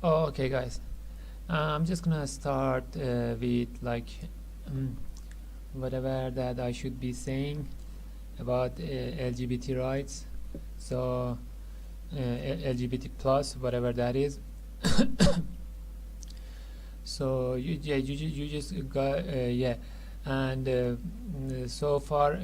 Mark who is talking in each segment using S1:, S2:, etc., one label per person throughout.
S1: Oh, okay, guys. I'm just gonna start with um, whatever that I should be saying about LGBT rights. So, LGBT plus, whatever that is. So you just got yeah, and so far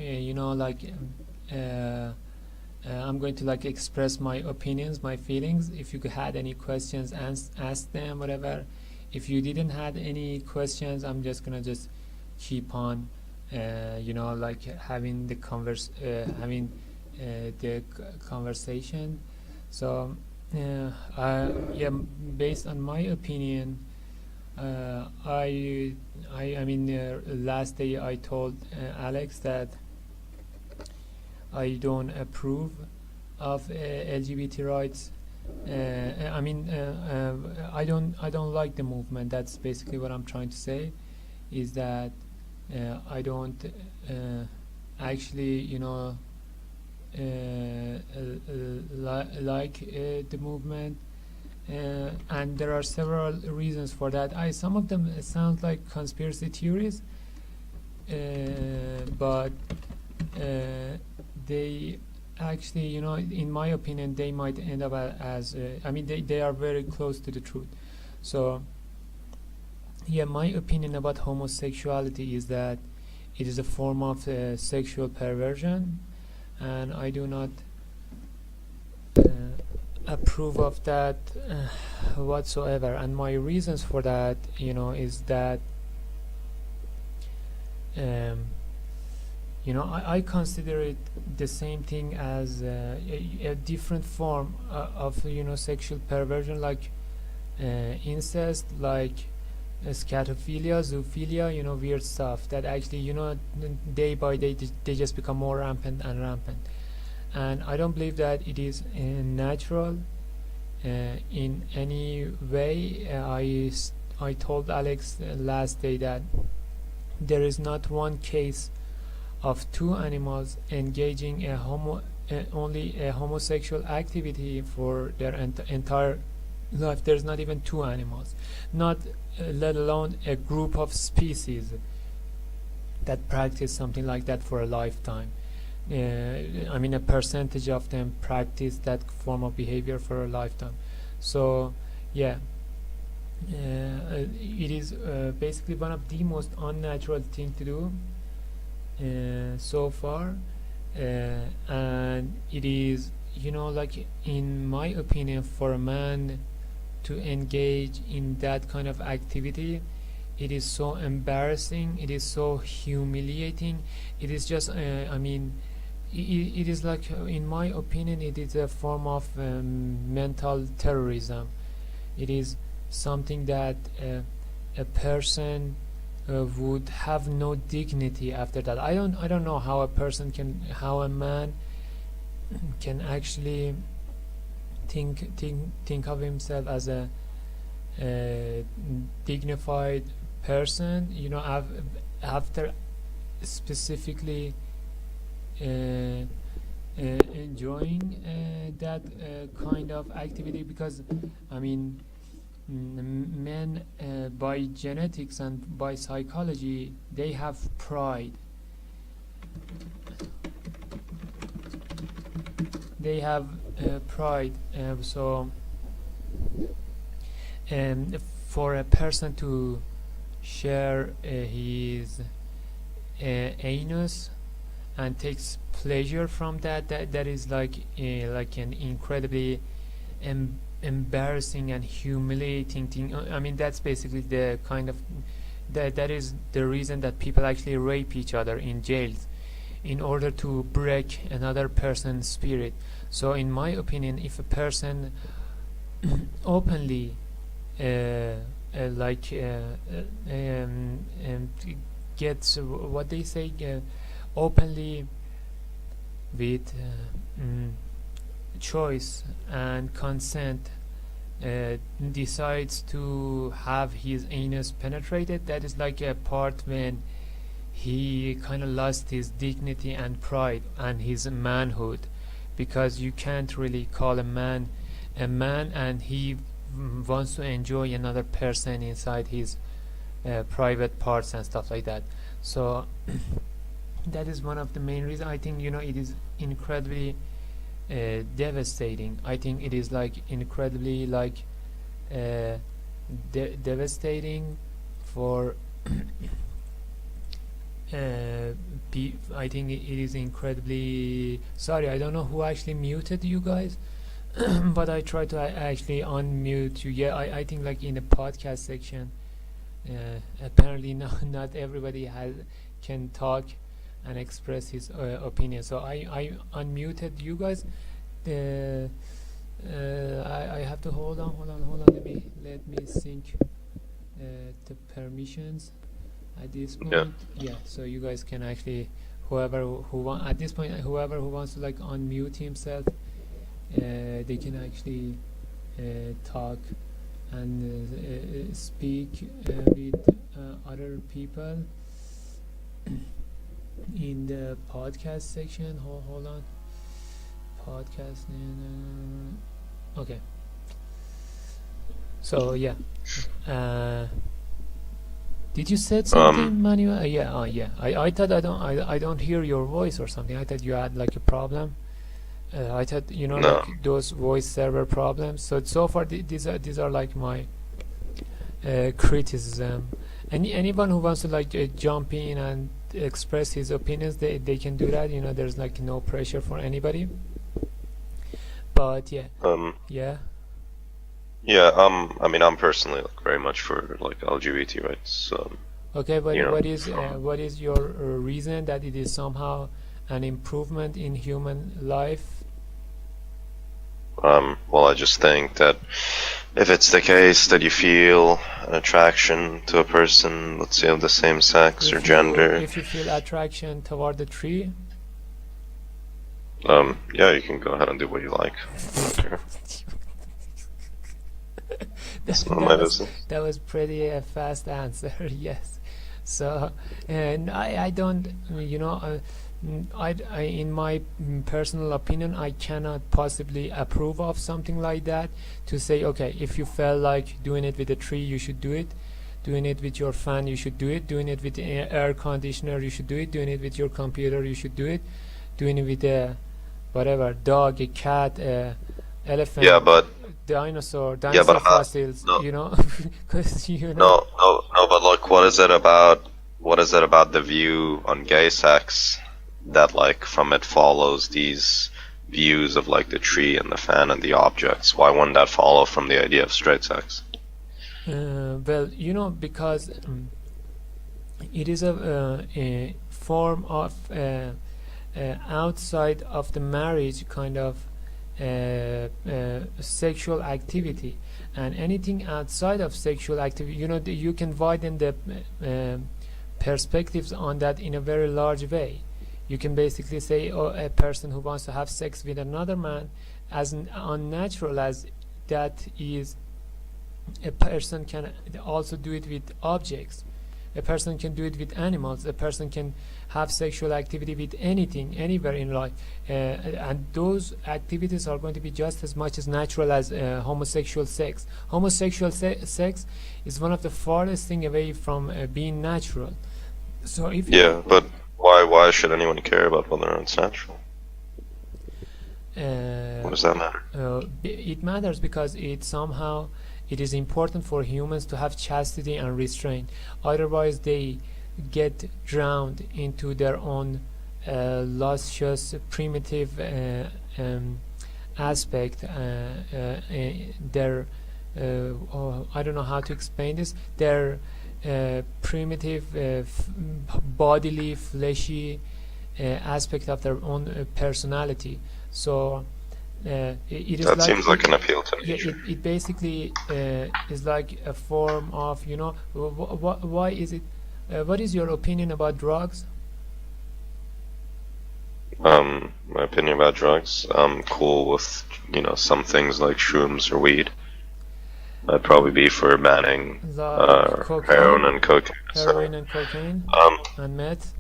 S1: I'm going to express my opinions, my feelings. If you had any questions, ask them, whatever. If you didn't had any questions, I'm just gonna just keep on, having the conversation. So, yeah, based on my opinion, last day I told Alex that I don't approve of LGBT rights. I don't like the movement. That's basically what I'm trying to say. Is that I don't actually, like the movement, and there are several reasons for that. Some of them sound like conspiracy theories, but they actually, in my opinion, they might end up as they are very close to the truth. So yeah, my opinion about homosexuality is that it is a form of sexual perversion, and I do not approve of that whatsoever. And my reasons for that, is that I consider it the same thing as a different form of sexual perversion, like incest, like scatophilia, zoophilia, weird stuff that actually, day by day they just become more rampant and rampant. And I don't believe that it is natural in any way. I told Alex last day that there is not one case of two animals engaging only a homosexual activity for their entire life. There's not even two animals, not let alone a group of species that practice something like that for a lifetime. A percentage of them practice that form of behavior for a lifetime. So yeah, it is basically one of the most unnatural thing to do so far, and it is, in my opinion, for a man to engage in that kind of activity, it is so embarrassing, it is so humiliating, it is just it is like, in my opinion, it is a form of mental terrorism. It is something that a person would have no dignity after that. I don't know how a man can actually think of himself as a dignified person, after specifically enjoying that kind of activity. Because men, by genetics and by psychology, they have pride. They have pride. So for a person to share his anus and takes pleasure from that is like an incredibly embarrassing and humiliating thing. That's basically the kind of that is the reason that people actually rape each other in jails, in order to break another person's spirit. So in my opinion, if a person openly gets what they say openly with choice and consent, decides to have his anus penetrated, that is like a part when he kind of lost his dignity and pride and his manhood, because you can't really call a man, and he wants to enjoy another person inside his private parts and stuff like that. So that is one of the main reasons. I think it is incredibly devastating. I think it is like incredibly like devastating for I think it is incredibly sorry, I don't know who actually muted you guys. But I try to actually unmute you. Yeah, I think like in the podcast section, apparently not everybody can talk and express his opinion. So I unmuted you guys. I have to hold on. Let me sync the permissions at this point. Yeah. So you guys can actually whoever who wants to like unmute himself, they can actually talk and speak with other people in the podcast section. Hold on. Podcast. Okay. So yeah. Did you said something, Manuel? Yeah. Yeah. I thought I don't hear your voice or something. I thought you had like a problem. I thought
S2: No.
S1: like those voice server problems. So far these are like my criticism. Anyone who wants to like jump in and express his opinions, they can do that. There's like no pressure for anybody. But yeah. Yeah.
S2: Yeah. I mean, I'm personally like very much for like LGBT rights.
S1: Okay, but
S2: So,
S1: what is your reason that it is somehow an improvement in human life?
S2: well, I just think that if it's the case that you feel an attraction to a person, let's say of the same sex or gender,
S1: If you feel attraction toward the tree,
S2: yeah, you can go ahead and do what you like. I don't care. It's
S1: that,
S2: none of
S1: that
S2: my
S1: was
S2: business.
S1: that was pretty fast answer. Yes. So, and I don't, I in my personal opinion, I cannot possibly approve of something like that. To say, okay, if you felt like doing it with a tree, you should do it. Doing it with your fan, you should do it. Doing it with the air conditioner, you should do it. Doing it with your computer, you should do it. Doing it with a whatever dog, a cat, a
S2: Yeah,
S1: elephant,
S2: but
S1: dinosaur
S2: I'm not.
S1: fossils,
S2: No,
S1: because
S2: no. But like, what is it about? What is it about the view on gay sex that like from it follows these views of like the tree and the fan and the objects? Why wouldn't that follow from the idea of straight sex?
S1: well, because it is a form of outside of the marriage kind of sexual activity, and anything outside of sexual activity, you can widen the perspectives on that in a very large way. You can basically say, oh, a person who wants to have sex with another man, as unnatural as that is, a person can also do it with objects. A person can do it with animals. A person can have sexual activity with anything, anywhere in life. And those activities are going to be just as much as natural as homosexual sex. Homosexual sex is one of the farthest thing away from being natural. So if
S2: Yeah, but why should anyone care about whether it's natural? What does that matter?
S1: it matters because it is important for humans to have chastity and restraint. Otherwise, they get drowned into their own luscious, primitive aspect. Their I don't know how to explain this. Their primitive, bodily, fleshy aspect of their own personality. So it is
S2: That
S1: like
S2: seems like an appeal to
S1: yeah,
S2: nature.
S1: it basically is like a form of why is it what is your opinion about drugs?
S2: My opinion about drugs, I'm cool with, some things like shrooms or weed. I'd probably be for banning
S1: Like
S2: heroin and cocaine.
S1: heroin and cocaine
S2: Um,
S1: and meth.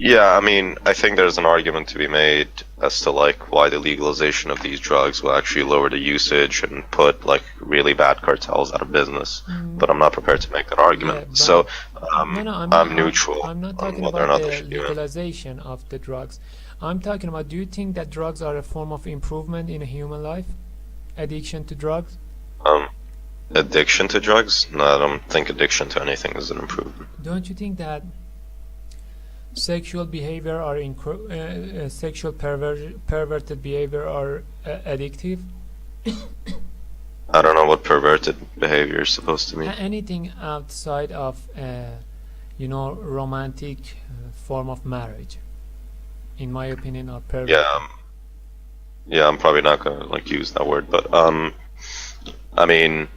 S2: Yeah, I mean, I think there's an argument to be made as to like why the legalization of these drugs will actually lower the usage and put like really bad cartels out of business. But I'm not prepared to make that argument.
S1: Yeah,
S2: So
S1: no,
S2: I'm neutral
S1: I'm not
S2: on
S1: talking
S2: whether or
S1: about
S2: not they
S1: the
S2: should do it.
S1: legalization of the drugs. I'm talking about, do you think that drugs are a form of improvement in a human life? Addiction to drugs?
S2: Um, Addiction to drugs? No, I don't think addiction to anything is an improvement.
S1: Don't you think that sexual behavior or sexual perverted behavior are addictive?
S2: I don't know what perverted behavior is supposed to mean.
S1: Anything outside of romantic form of marriage, in my opinion, are perverted.
S2: Yeah, I'm probably not gonna like use that word, but I mean,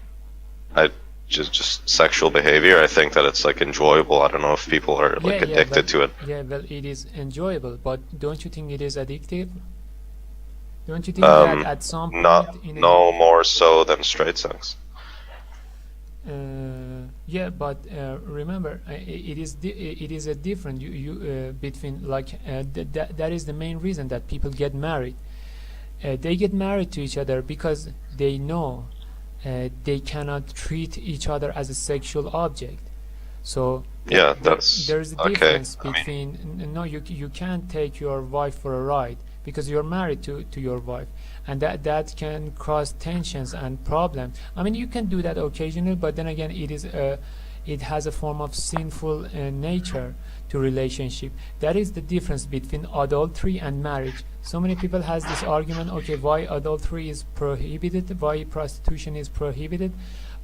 S2: I just sexual behavior. I think that it's like enjoyable. I don't know if people are like addicted to it.
S1: Yeah, well, it is enjoyable, but don't you think it is addictive? Don't you think that at some point
S2: no more so than straight sex?
S1: Yeah, but remember, it is a different between like that is the main reason that people get married. They get married to each other because they know they cannot treat each other as a sexual object. So
S2: yeah,
S1: there's a
S2: okay.
S1: difference between you can't take your wife for a ride because you're married to your wife, and that can cause tensions and problems. I mean, you can do that occasionally, but then again, it has a form of sinful nature to relationship. That is the difference between adultery and marriage. So many people has this argument, okay, why adultery is prohibited, why prostitution is prohibited,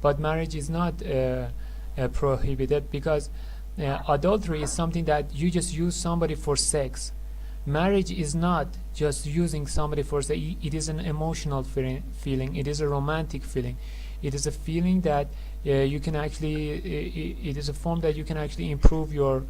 S1: but marriage is not prohibited, because adultery is something that you just use somebody for sex. Marriage is not just using somebody for sex. It is an emotional feeling. It is a romantic feeling. It is a feeling that you can actually, it is a form that you can actually improve your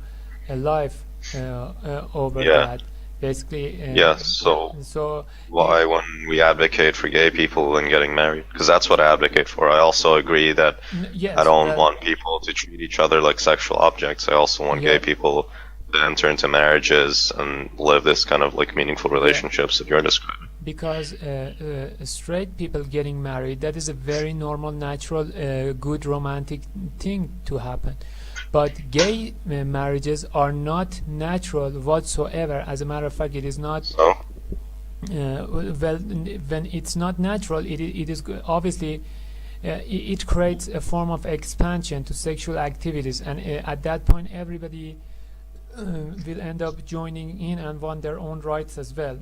S1: life over that. Basically,
S2: so why when we advocate for gay people and getting married? Because that's what I advocate for. I also agree that I don't want people to treat each other like sexual objects. I also want gay people to enter into marriages and live this kind of like meaningful relationships that you're describing.
S1: Because straight people getting married, that is a very normal, natural, good romantic thing to happen. But gay marriages are not natural whatsoever. As a matter of fact, it is not.
S2: So?
S1: When it's not natural, it is obviously it creates a form of expansion to sexual activities, and at that point, everybody will end up joining in and want their own rights as well.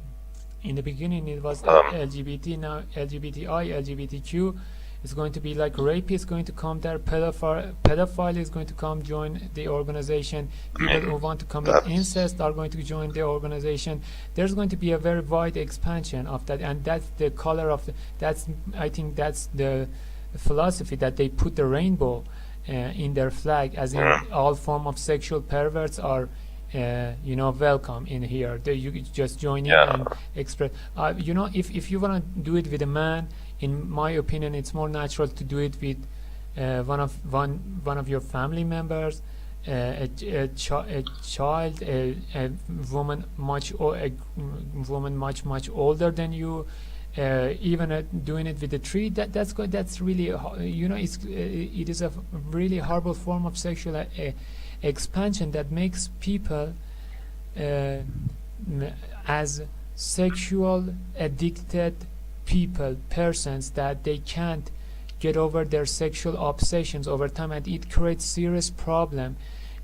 S1: In the beginning, it was LGBT, now LGBTI, LGBTQ. It's going to be like rape is going to come there, pedophile is going to come join the organization, people who want to commit incest are going to join the organization. There's going to be a very wide expansion of that, and that's the color of I think that's the philosophy, that they put the rainbow in their flag, as in all form of sexual perverts are welcome in here. You just join in and express. If you want to do it with a man, in my opinion, it's more natural to do it with one of your family members, a child, a woman much older than you. Even doing it with a tree, that's really it is a really horrible form of sexual expansion that makes people as sexual addicted persons that they can't get over their sexual obsessions over time, and it creates serious problem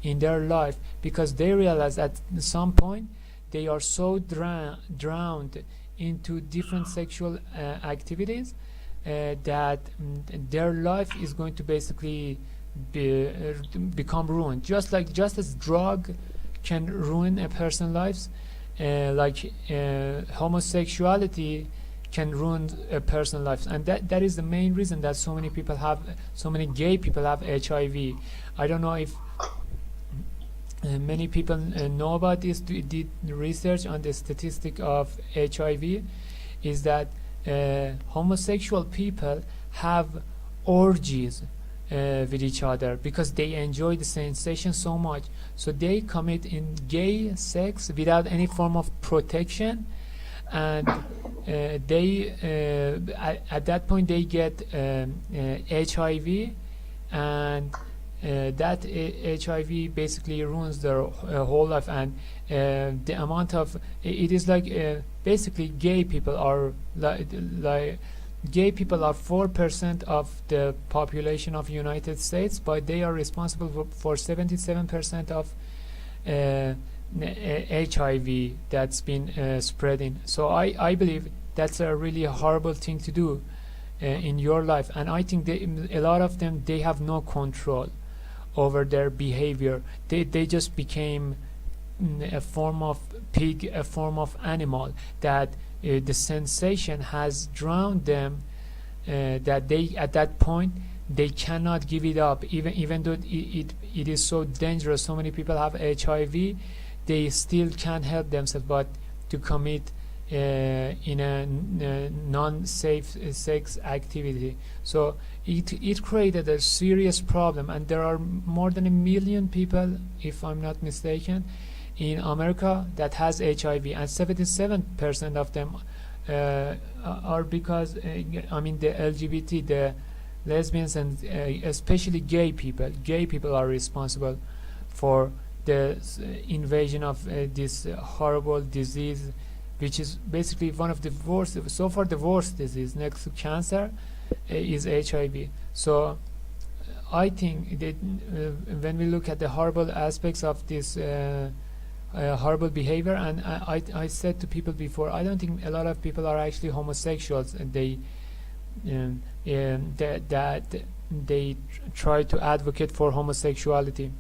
S1: in their life because they realize at some point they are so drowned into different sexual activities that their life is going to basically become ruined. Just as drug can ruin a person's lives, homosexuality can ruin a person's life, and that is the main reason that so many gay people have HIV. I don't know if many people know about this. Did research on the statistic of HIV, is that homosexual people have orgies with each other because they enjoy the sensation so much. So they commit in gay sex without any form of protection, and at that point they get HIV, and that HIV basically ruins their whole life. And the amount of it is like basically gay people are gay people are 4% of the population of United States, but they are responsible for 77% of HIV that's been spreading. So I believe that's a really horrible thing to do in your life, and I think a lot of them, they have no control over their behavior. They just became a form of pig, a form of animal, that the sensation has drowned them, that they at that point they cannot give it up, even though it is so dangerous. So many people have HIV, they still can't help themselves but to commit in a non-safe sex activity. So it created a serious problem, and there are more than 1 million people, if I'm not mistaken, in America that has HIV, and 77% of them are because I mean the LGBT, the lesbians, and especially gay people are responsible for the invasion of this horrible disease, which is basically one of the worst, so far the worst disease next to cancer is HIV. So I think that when we look at the horrible aspects of this horrible behavior, and I said to people before, I don't think a lot of people are actually homosexuals, and they try to advocate for homosexuality.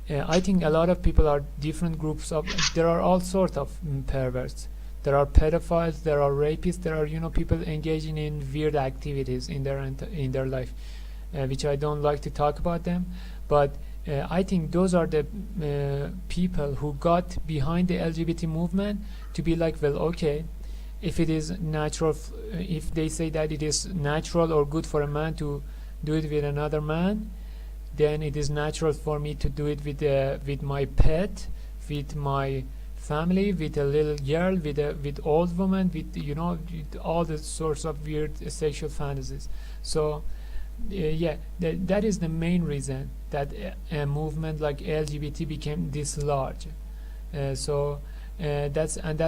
S1: I think a lot of people are different groups of, there are all sorts of perverts. There are pedophiles, there are rapists, there are people engaging in weird activities in their life, which I don't like to talk about them. But I think those are the people who got behind the LGBT movement to be like, well, okay, if it is natural, if they say that it is natural or good for a man to do it with another man, then it is natural for me to do it with my pet, with my family, with a little girl, with old woman, with with all the sorts of weird sexual fantasies. So yeah, that is the main reason that a movement like LGBT became this large. That's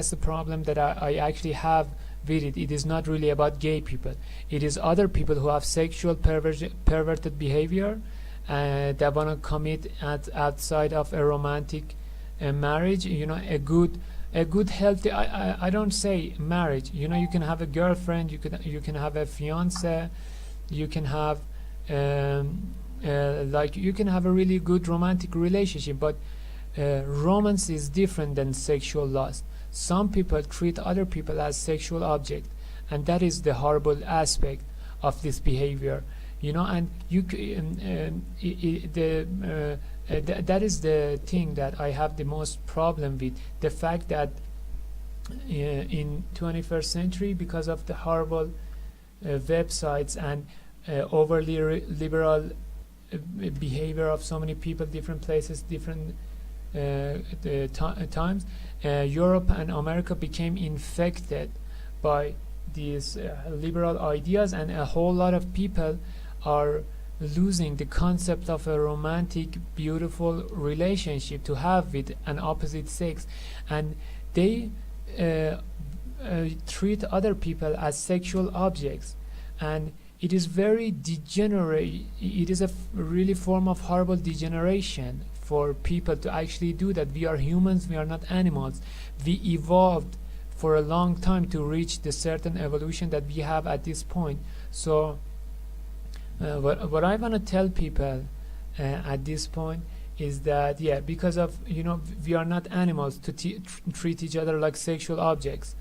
S1: the problem that I actually have with it. It is not really about gay people. It is other people who have sexual perverted behavior that want to commit outside of a romantic marriage. A good healthy. I don't say marriage. You can have a girlfriend. You can have a fiance. You can have you can have a really good romantic relationship, but romance is different than sexual lust. Some people treat other people as sexual object, and that is the horrible aspect of this behavior. And that is the thing that I have the most problem with, the fact that in 21st century, because of the horrible websites and overly liberal behavior of so many people, different places, different times, Europe and America became infected by these liberal ideas, and a whole lot of people are losing the concept of a romantic, beautiful relationship to have with an opposite sex, and they treat other people as sexual objects, and it is very degenerate. It is a really form of horrible degeneration for people to actually do that. We are humans, we are not animals. We evolved for a long time to reach the certain evolution that we have at this point. So what I want to tell people at this point is that, yeah, because of we are not animals to treat each other like sexual objects,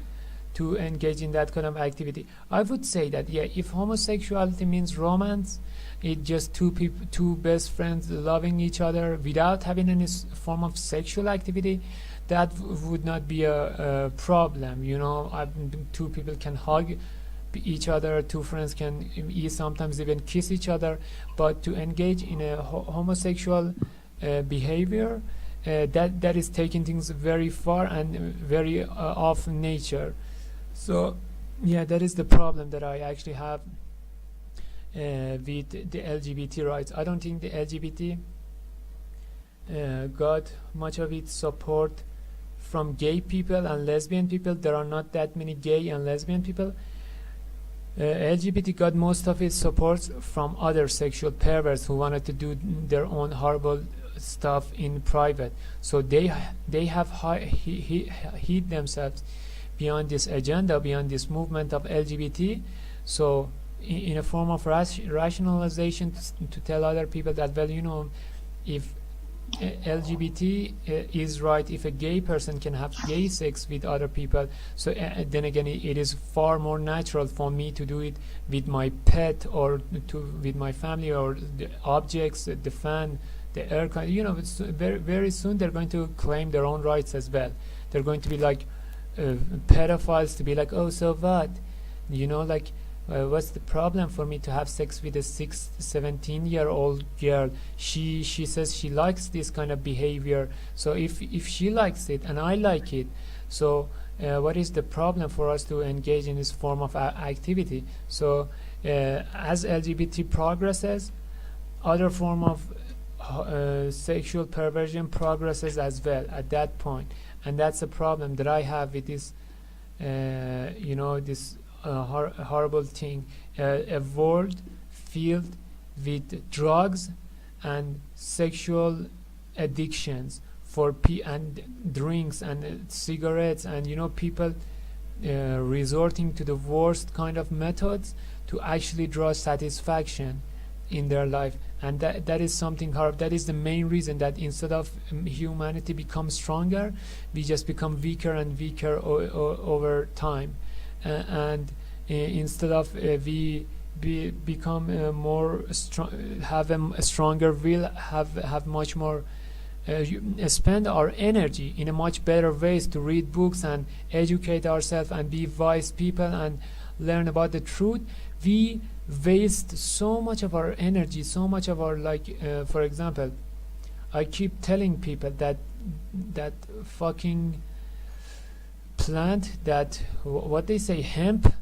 S1: to engage in that kind of activity. I would say that, yeah, if homosexuality means romance, it's just two best friends loving each other without having any form of sexual activity, that would not be a problem. Two people can hug each other, two friends can sometimes even kiss each other, but to engage in a homosexual behavior, that is taking things very far and very off nature. So yeah, that is the problem that I actually have with the LGBT rights. I don't think the LGBT got much of its support from gay people and lesbian people. There are not that many gay and lesbian people. LGBT got most of its support from other sexual perverts who wanted to do their own horrible stuff in private. So they have hid themselves beyond this agenda, beyond this movement of LGBT. So in a form of rationalization to tell other people that, well, you know, if LGBT is right, if a gay person can have gay sex with other people, so then again it is far more natural for me to do it with my pet or with my family or the objects, the fan, the air. You know, it's very soon they're going to claim their own rights as well. They're going to be like pedophiles, to be like, oh, so what? You know, like, what's the problem for me to have sex with a 17-year-old girl? She says she likes this kind of behavior. So if she likes it and I like it, so what is the problem for us to engage in this form of activity? So as LGBT progresses, other form of sexual perversion progresses as well at that point. And that's a problem that I have with this, you know, this horrible thing, a world filled with drugs and sexual addictions for and drinks and cigarettes, and you know, people resorting to the worst kind of methods to actually draw satisfaction in their life. And that is something horrible. That is the main reason that instead of humanity becomes stronger, we just become weaker and weaker over time. And instead of we become more have a stronger will, have much more spend our energy in a much better ways to read books and educate ourselves and be wise people and learn about the truth, we waste so much of our energy, so much of our, like, for example, I keep telling people that fucking plant, that what they say, hemp,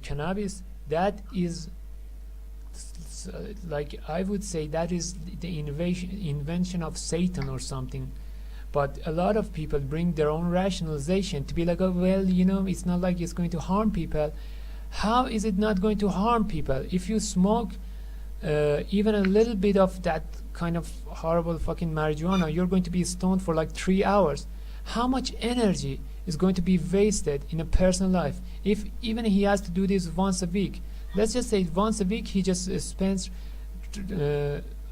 S1: cannabis, that is like, I would say that is the invention of Satan or something. But a lot of people bring their own rationalization to be like, oh, well, you know, it's not like it's going to harm people. How is it not going to harm people? If you smoke even a little bit of that kind of horrible fucking marijuana, you're going to be stoned for like 3 hours. How much energy is going to be wasted in a person's life if even he has to do this once a week? Let's just say once a week he just spends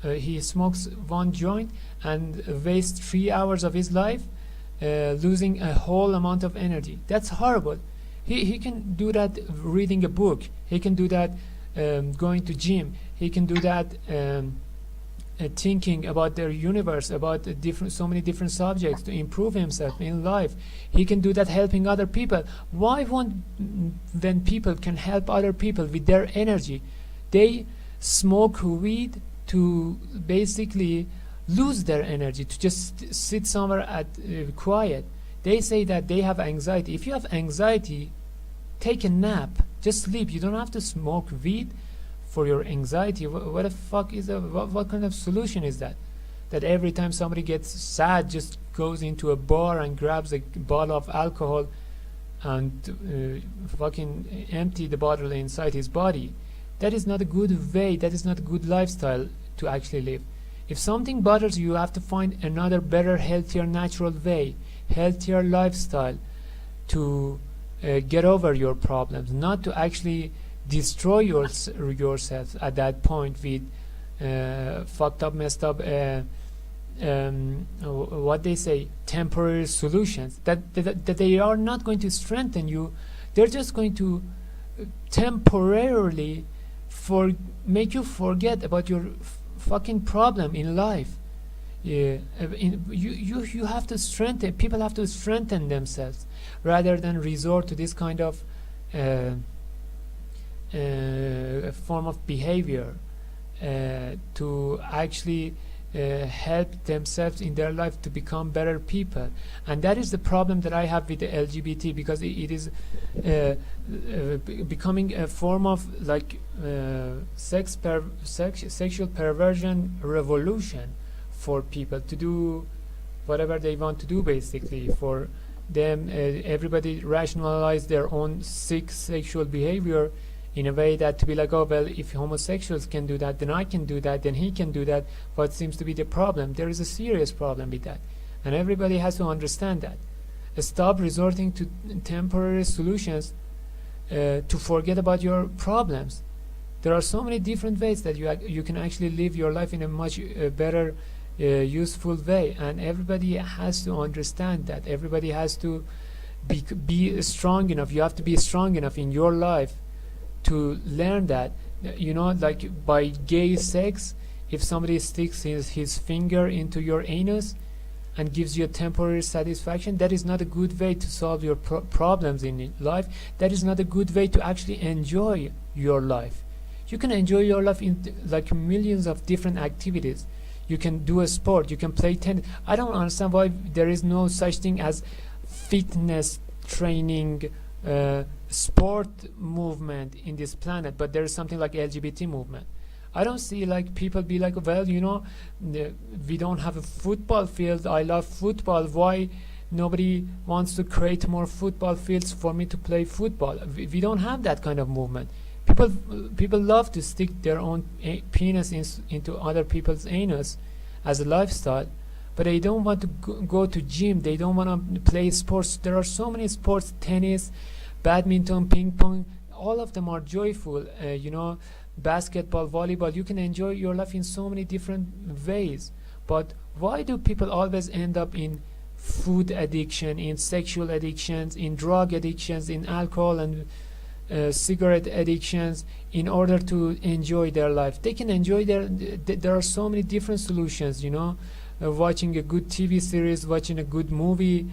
S1: he smokes one joint and wastes 3 hours of his life losing a whole amount of energy. That's horrible. He can do that reading a book. He can do that going to gym. He can do that thinking about their universe, about so many different subjects to improve himself in life. He can do that helping other people. Why won't, when people can help other people with their energy, they smoke weed to basically lose their energy, to just sit somewhere at quiet. They say that they have anxiety. If you have anxiety, take a nap, just sleep. You don't have to smoke weed for your anxiety. What the fuck is that? What kind of solution is that? That every time somebody gets sad, just goes into a bar and grabs a bottle of alcohol and fucking empty the bottle inside his body. That is not a good way. That is not a good lifestyle to actually live. If something bothers you, you have to find another better, healthier, natural way, healthier lifestyle to get over your problems, not to actually destroy yourself at that point with fucked up, messed up, what they say, temporary solutions that they are not going to strengthen you. They're just going to temporarily make you forget about your fucking problem in life. You have to people have to strengthen themselves rather than resort to this kind of a form of behavior to actually help themselves in their life to become better people. And that is the problem that I have with the LGBT, because it is becoming a form of like sexual perversion revolution for people to do whatever they want to do. Basically, for them, everybody rationalize their own sick sexual behavior in a way that to be like, oh well, if homosexuals can do that, then I can do that, then he can do that. What seems to be the problem? There is a serious problem with that, and everybody has to understand that. Stop resorting to temporary solutions to forget about your problems. There are so many different ways that you can actually live your life in a much better useful way, and everybody has to understand that. Everybody has to be strong enough. You have to be strong enough in your life to learn that, like by gay sex, if somebody sticks his finger into your anus and gives you a temporary satisfaction, that is not a good way to solve your problems in life. That is not a good way to actually enjoy your life. You can enjoy your life in like millions of different activities. You can do a sport, you can play tennis. I don't understand why there is no such thing as fitness training sport movement in this planet, but there is something like LGBT movement. I don't see like people be like, well, we don't have a football field. I love football. Why nobody wants to create more football fields for me to play football? We don't have that kind of movement. People love to stick their own penis into other people's anus as a lifestyle, but they don't want to go to gym. They don't want to play sports. There are so many sports: tennis, badminton, ping pong. All of them are joyful. Basketball, volleyball. You can enjoy your life in so many different ways. But why do people always end up in food addiction, in sexual addictions, in drug addictions, in alcohol and cigarette addictions in order to enjoy their life? They can enjoy there are so many different solutions, watching a good TV series, watching a good movie,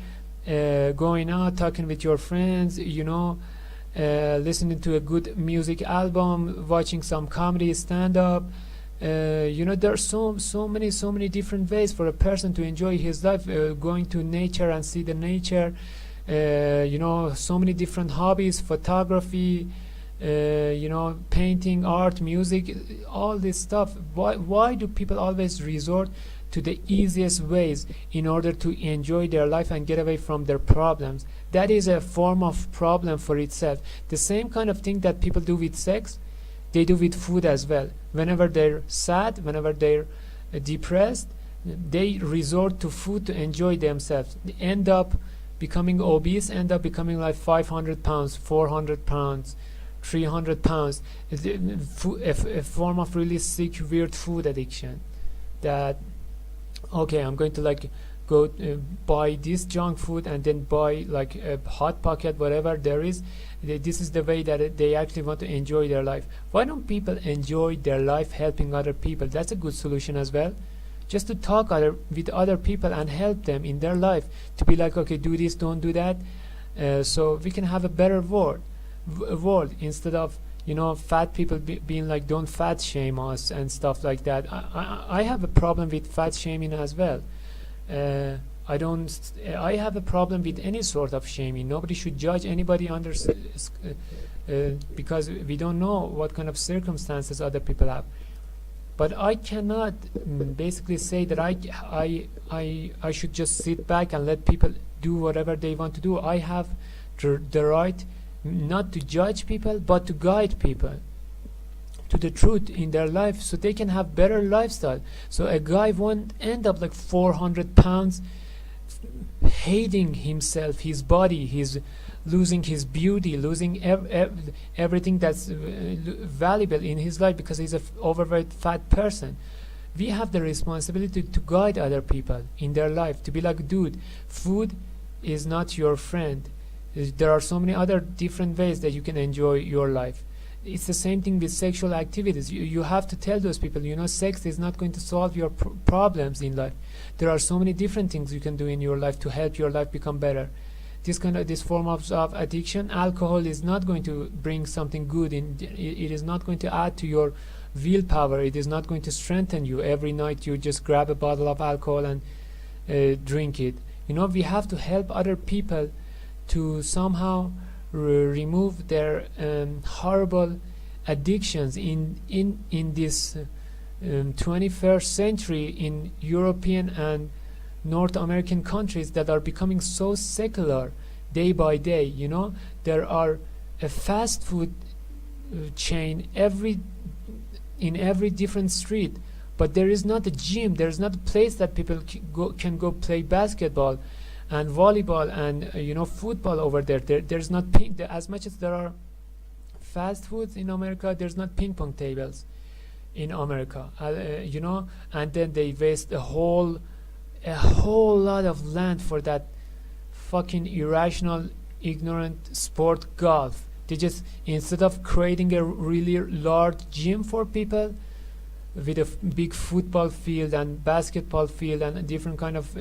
S1: going out, talking with your friends, listening to a good music album, watching some comedy stand-up. There are so many different ways for a person to enjoy his life, going to nature and see the nature. So many different hobbies: photography, painting, art, music, all this stuff. Why do people always resort to the easiest ways in order to enjoy their life and get away from their problems? That is a form of problem for itself. The same kind of thing that people do with sex, they do with food as well. Whenever they're sad, whenever they're depressed, they resort to food to enjoy themselves. They end up becoming obese, end up becoming like 500 pounds, 400 pounds, 300 pounds. A form of really sick, weird food addiction. That, okay, I'm going to like go buy this junk food and then buy like a hot pocket, whatever there is. This is the way that they actually want to enjoy their life. Why don't people enjoy their life helping other people? That's a good solution as well. Just to talk with other people and help them in their life, to be like, okay, do this, don't do that, so we can have a better world instead of fat people being like, don't fat shame us and stuff like that. I have a problem with fat shaming as well. I have a problem with any sort of shaming. Nobody should judge anybody because we don't know what kind of circumstances other people have. But I cannot basically say that I should just sit back and let people do whatever they want to do. I have the right not to judge people, but to guide people to the truth in their life so they can have better lifestyle. So a guy won't end up like 400 pounds, hating himself, his body, he's losing his beauty, losing everything that's valuable in his life because he's an overweight fat person. We have the responsibility to guide other people in their life, to be like, dude, food is not your friend. There are so many other different ways that you can enjoy your life. It's the same thing with sexual activities. You have to tell those people, sex is not going to solve your problems in life. There are so many different things you can do in your life to help your life become better. this form of addiction. Alcohol is not going to bring something good in. It is not going to add to your willpower. It is not going to strengthen you. Every night you just grab a bottle of alcohol and drink it. We have to help other people to somehow remove their horrible addictions in this 21st century in European and North American countries that are becoming so secular day by day. There are a fast food chain in every different street, but there is not a gym, there is not a place that people can go play basketball and volleyball and football over there. There's not as much as there are fast foods in America. There's not ping pong tables in America, and then they waste a whole lot of land for that fucking irrational, ignorant sport, golf. They just, instead of creating a really large gym for people with a big football field and basketball field and different kind of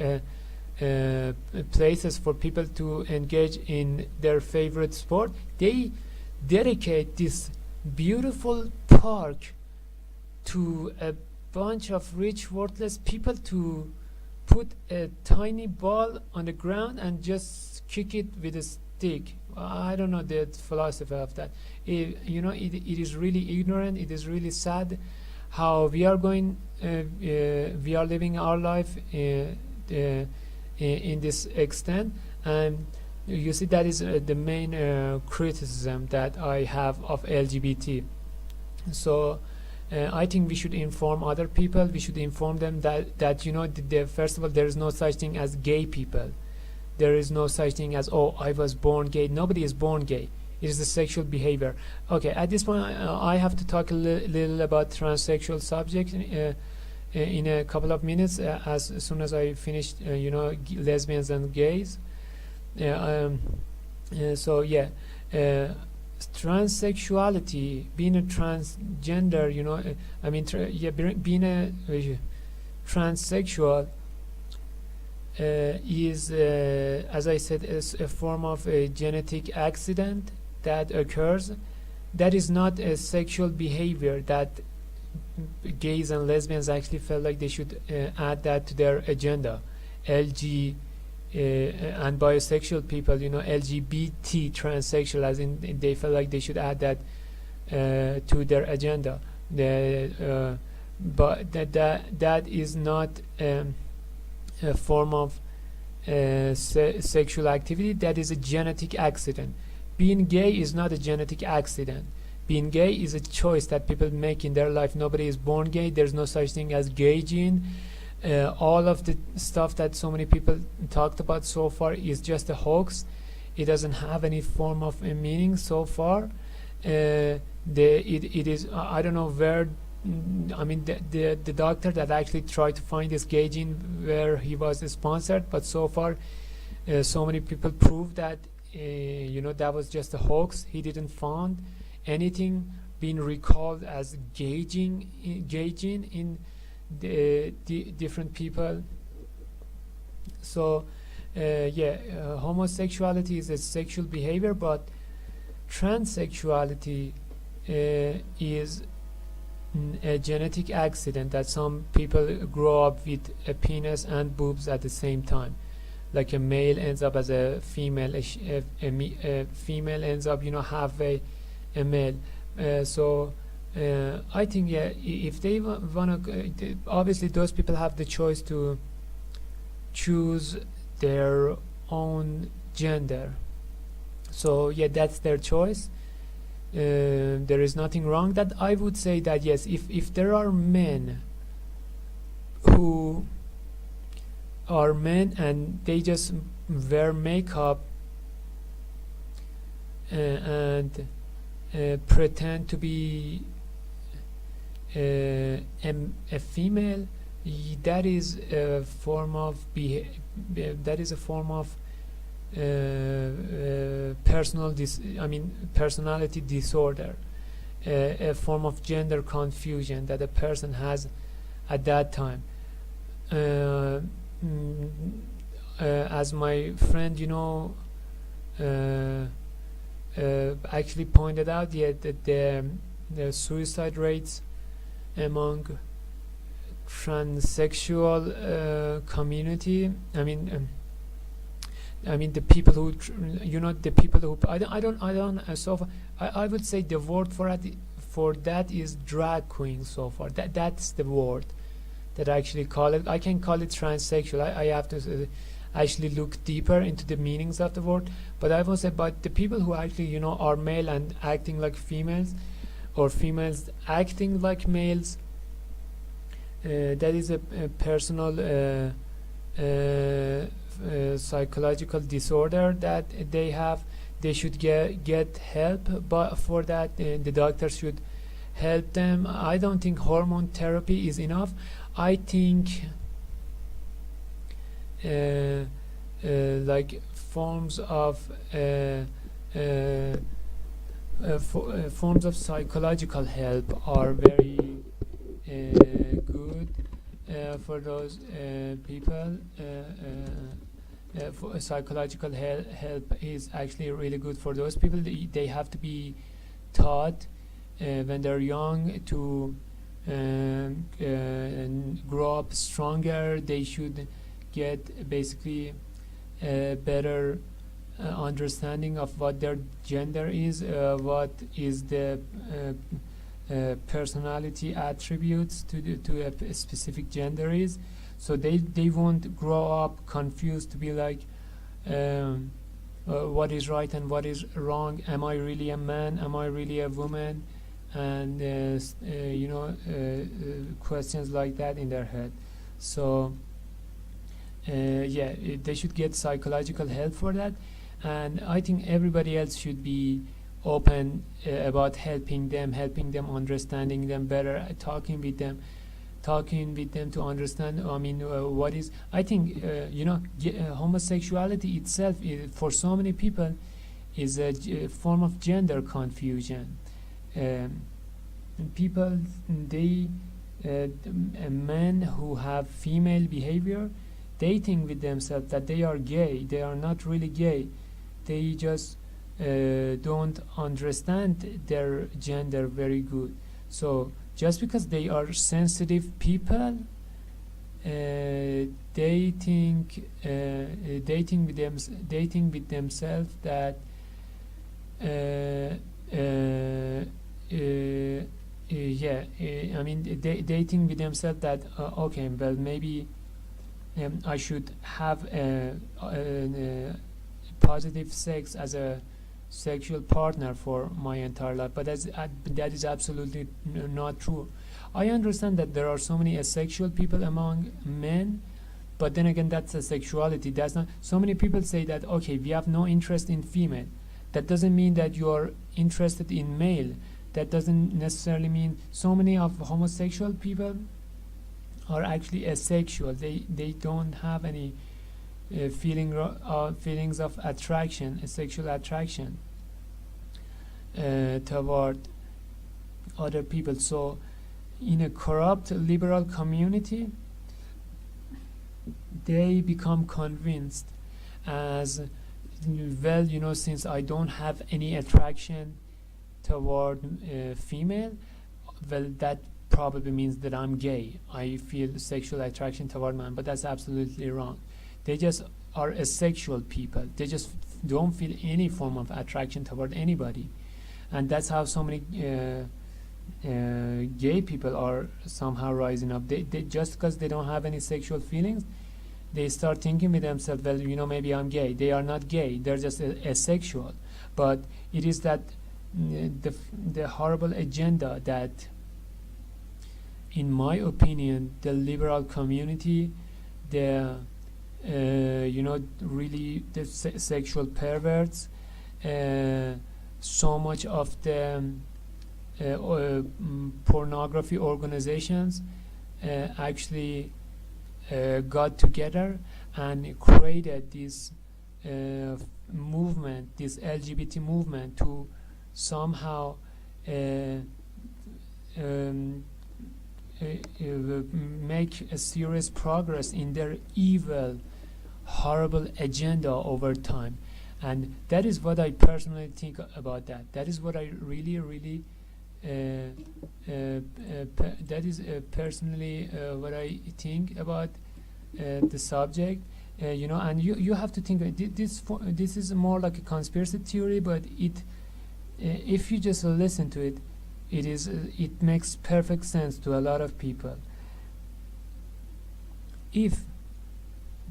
S1: places for people to engage in their favorite sport, they dedicate this beautiful park to a bunch of rich, worthless people to put a tiny ball on the ground and just kick it with a stick. I don't know the philosophy of that. It is really ignorant. It is really sad how we are living our life in this extent. And you see, that is the main criticism that I have of LGBT. So I think we should inform other people. We should inform them that first of all, there is no such thing as gay people. There is no such thing as, I was born gay. Nobody is born gay. It is the sexual behavior. Okay, at this point, I have to talk a little about transsexual subject in a couple of minutes, as soon as I finish, lesbians and gays. Transsexuality, being a transgender, being a transsexual is, as I said, is a form of a genetic accident that occurs. That is not a sexual behavior that gays and lesbians actually felt like they should add that to their agenda. LG and bisexual people, LGBT transsexual, as in they felt like they should add that to their agenda. But that is not a form of sexual activity. That is a genetic accident. Being gay is not a genetic accident. Being gay is a choice that people make in their life. Nobody is born gay. There's no such thing as gay gene. All of the stuff that so many people talked about so far is just a hoax. It doesn't have any form of a meaning so far. It is, I don't know where, the doctor that actually tried to find this gay gene, where he was sponsored, but so far so many people proved that that was just a hoax. He didn't find anything being recalled as gay gene in the different people. So homosexuality is a sexual behavior, but transsexuality is a genetic accident that some people grow up with a penis and boobs at the same time. Like a male ends up as a female, a female ends up halfway a male. I think if they want to, obviously those people have the choice to choose their own gender. So that's their choice. There is nothing wrong. That I would say that yes, if there are men who are men and they just wear makeup and pretend to be a female, that is a form of personality disorder, a form of gender confusion that a person has at that time. As my friend actually pointed out yet that the suicide rates among transsexual community. I mean the people who the people who I don't so far, I would say the word for that is drag queen. So far that's the word that I actually call it. I can call it transsexual. I have to actually look deeper into the meanings of the word, but I was about the people who actually are male and acting like females, or females acting like males. That is a personal psychological disorder that they have. They should get help, but for that the doctor should help them. I don't think hormone therapy is enough. I think like forms of psychological help are very good for those people. For psychological help is actually really good for those people. They have to be taught when they're young to grow up stronger. They should get basically a better understanding of what their gender is, what is the personality attributes to a specific gender is, so they won't grow up confused to be like what is right and what is wrong. Am I really a man? Am I really a woman? And questions like that in their head. So they should get psychological help for that, and I think everybody else should be open about helping them understanding them better, talking with them to understand. I mean, what is, I think homosexuality itself for so many people is a form of gender confusion. People, men who have female behavior, they think with themselves that they are gay. They are not really gay. They just don't understand their gender very good. So just because they are sensitive people, they think with themselves that I mean they think with themselves that okay, well, maybe I should have a positive sex as a sexual partner for my entire life, but that is absolutely not true. I understand that there are so many asexual people among men, but then again, that's a sexuality. That's not. So many people say that okay, we have no interest in female. That doesn't mean that you are interested in male. That doesn't necessarily mean. So many of homosexual people are actually asexual. They don't have any feelings of attraction, sexual attraction toward other people. So in a corrupt liberal community, they become convinced as well, since I don't have any attraction toward female, well, that probably means that I'm gay. I feel sexual attraction toward man, but that's absolutely wrong. They just are asexual people. They just don't feel any form of attraction toward anybody, and that's how so many gay people are somehow rising up. They just because they don't have any sexual feelings, they start thinking with themselves, well, maybe I'm gay. They are not gay. They're just asexual. But it is that the horrible agenda that, in my opinion, the liberal community, the really the sexual perverts, so much of the pornography organizations actually got together and created this movement, this LGBT movement, to somehow make a serious progress in their evil, horrible agenda over time. And that is what I personally think about that. That is what I really that is personally what I think about the subject. And you have to think this is more like a conspiracy theory, but if you just listen to it, it makes perfect sense to a lot of people. If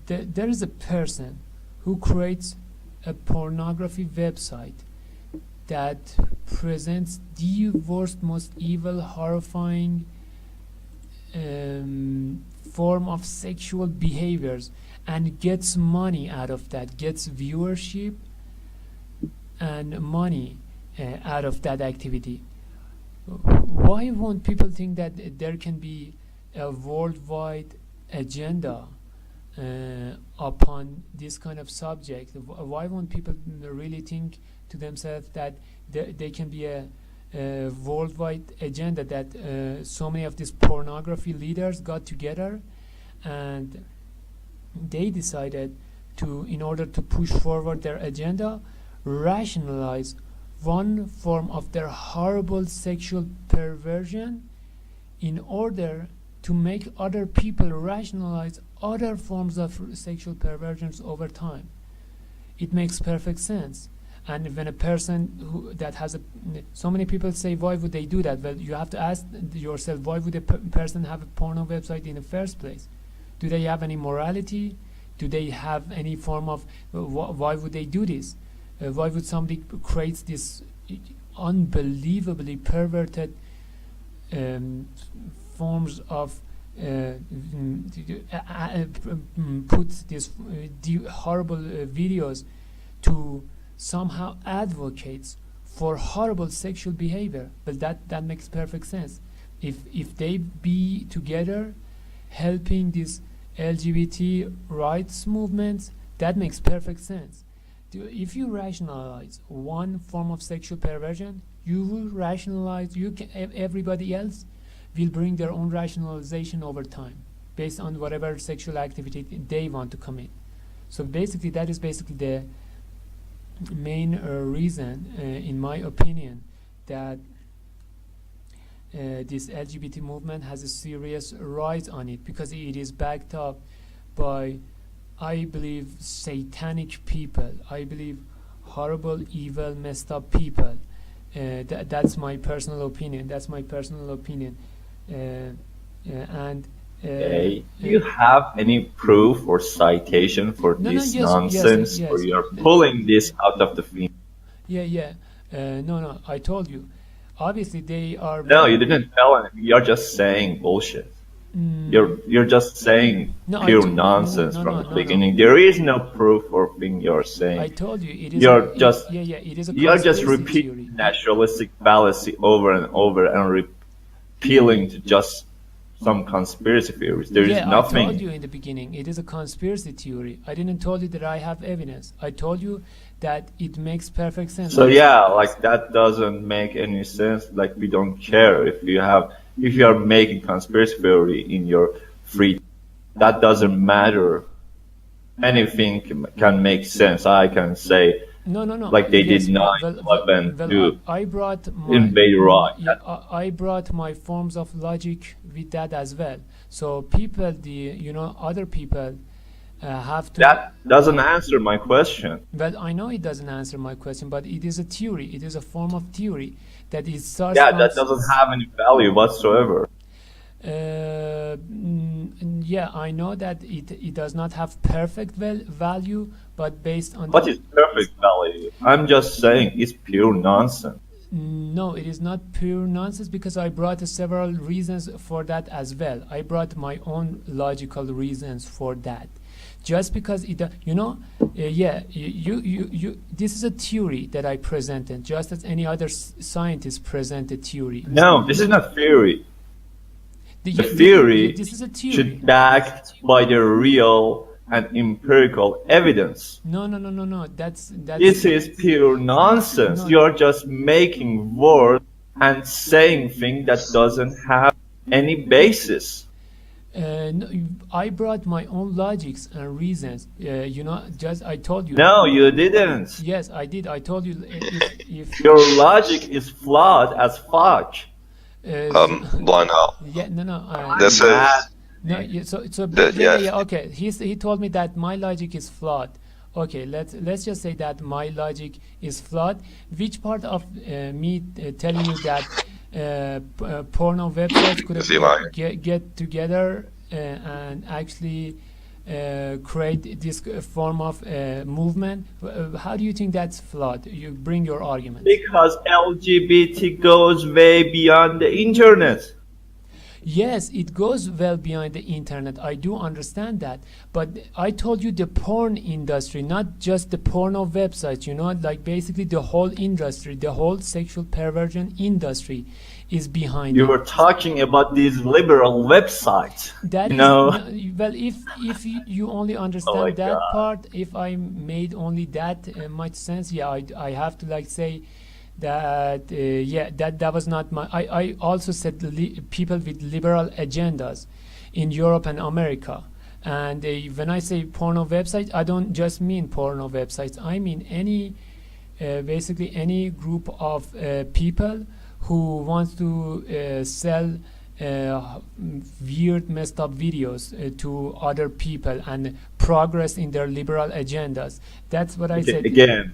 S1: there is a person who creates a pornography website that presents the worst, most evil, horrifying form of sexual behaviors and gets money out of that, gets viewership and money out of that activity, why won't people think that there can be a worldwide agenda upon this kind of subject? Why won't people really think to themselves that there can be a worldwide agenda, that so many of these pornography leaders got together and they decided to, in order to push forward their agenda, rationalize one form of their horrible sexual perversion in order to make other people rationalize other forms of sexual perversions over time. It makes perfect sense. And when a person that has so many people say, why would they do that? Well, you have to ask yourself, why would a person have a porno website in the first place? Do they have any morality? Do they have any form of, why would they do this? Why would somebody create this unbelievably perverted forms of put these horrible videos to somehow advocates for horrible sexual behavior? But that makes perfect sense. If they be together helping these LGBT rights movements, that makes perfect sense. If you rationalize one form of sexual perversion, you will rationalize, everybody else will bring their own rationalization over time based on whatever sexual activity they want to commit. So basically, that is basically the main reason, in my opinion, that this LGBT movement has a serious rise on it, because it is backed up by, I believe, satanic people. I believe horrible, evil, messed up people. That's my personal opinion.
S3: Do you have any proof or citation for this nonsense, or you're pulling this out of the field?
S1: No, I told you. Obviously, they are.
S3: No, you didn't tell anything. You're just saying bullshit. You're just saying pure nonsense from the beginning. There is no proof for thing you're saying.
S1: I told you it is.
S3: It is a you're just repeating theory. Naturalistic fallacy over and over and repealing to just some conspiracy theories. There is nothing.
S1: I told you in the beginning, it is a conspiracy theory. I didn't tell you that I have evidence. I told you that it makes perfect sense.
S3: So that doesn't make any sense. Like, we don't care if you are making conspiracy theory in your free. That doesn't matter. Anything can make sense. I can say.
S1: No.
S3: Like they did 9/11
S1: I brought
S3: invade Iraq.
S1: I brought my forms of logic with that as well. So people, other people have to.
S3: That doesn't answer my question.
S1: Well, I know it doesn't answer my question, but it is a theory. It is a form of theory that is such.
S3: Yeah, that doesn't have any value whatsoever.
S1: I know that it does not have perfect value, but based on
S3: what is perfect value? I'm just saying it's pure nonsense.
S1: No, it is not pure nonsense, because I brought several reasons for that as well. I brought my own logical reasons for that. Just because this is a theory that I presented, just as any other scientist presented theory.
S3: No, this is not theory. The theory should back by the real and empirical evidence.
S1: No. That's
S3: This is pure nonsense. You're just making words and saying things that doesn't have any basis.
S1: No, I brought my own logics and reasons. Just I told you.
S3: No, you didn't.
S1: Yes, I did. I told you if
S3: Your logic is flawed as fuck.
S2: Blind Hell.
S1: yeah, no.
S2: This
S3: Mad.
S2: is
S1: No, yeah, so
S2: yeah.
S1: okay. He told me that my logic is flawed. Okay, let's just say that my logic is flawed. Which part of me telling you that porno websites could
S2: Is he lying?
S1: get together and actually create this form of movement? How do you think that's flawed? You bring your argument.
S3: Because LGBT goes way beyond the internet.
S1: Yes, it goes well beyond the internet. I do understand that. But I told you the porn industry, not just the porno websites, like basically the whole industry, the whole sexual perversion industry is behind
S3: You
S1: it.
S3: were talking about these liberal websites.
S1: That is,
S3: No.
S1: well, if you only understand
S3: Oh my
S1: that
S3: God.
S1: part, if I made only that much sense, yeah, I have to like say that yeah, that was not my. I also said people with liberal agendas in Europe and America. And when I say porno websites, I don't just mean porno websites. I mean any basically any group of people who wants to sell weird, messed up videos to other people and progress in their liberal agendas. That's what I said.
S3: Again,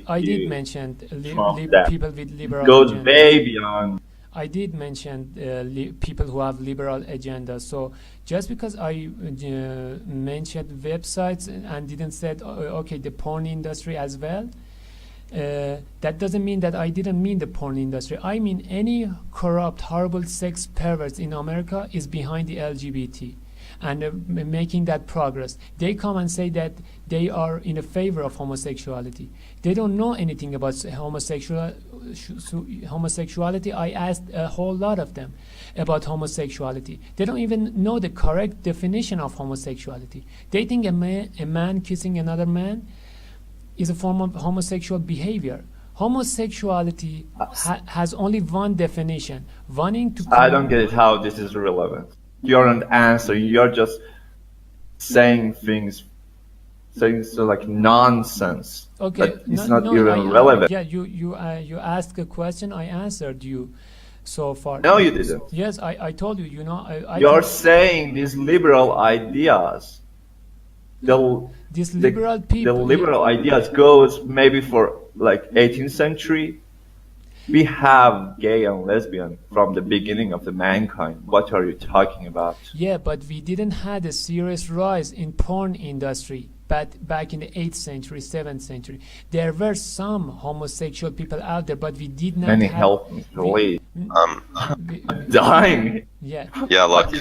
S1: I did mention
S3: Trump that
S1: people with liberal
S3: goes
S1: agendas.
S3: way beyond.
S1: I did mention people who have liberal agendas. So just because I mentioned websites and didn't said okay the porn industry as well, that doesn't mean that I didn't mean the porn industry. I mean any corrupt, horrible sex perverts in America is behind the LGBT and making that progress. They come and say that they are in a favor of homosexuality. They don't know anything about homosexuality. I asked a whole lot of them about homosexuality. They don't even know the correct definition of homosexuality. They think a man kissing another man is a form of homosexual behavior. Homosexuality has only one definition: wanting to.
S3: I don't get it how this is relevant. You're an answer. You're just saying things so like nonsense.
S1: Okay,
S3: But it's not even
S1: I-
S3: relevant.
S1: Yeah, you asked a question. I answered you so far.
S3: No, you didn't.
S1: Yes, I told you.
S3: You're saying these liberal ideas.
S1: These
S3: The
S1: liberal people.
S3: liberal ideas goes maybe for like 18th century. We have gay and lesbian from the beginning of the mankind. What are you talking about?
S1: Yeah, but we didn't had a serious rise in porn industry back in the 8th century, 7th century. There were some homosexual people out there, but we did not
S3: Many
S1: have.
S3: help me, please.
S1: we-
S3: Dying.
S1: yeah,
S2: Yeah, look,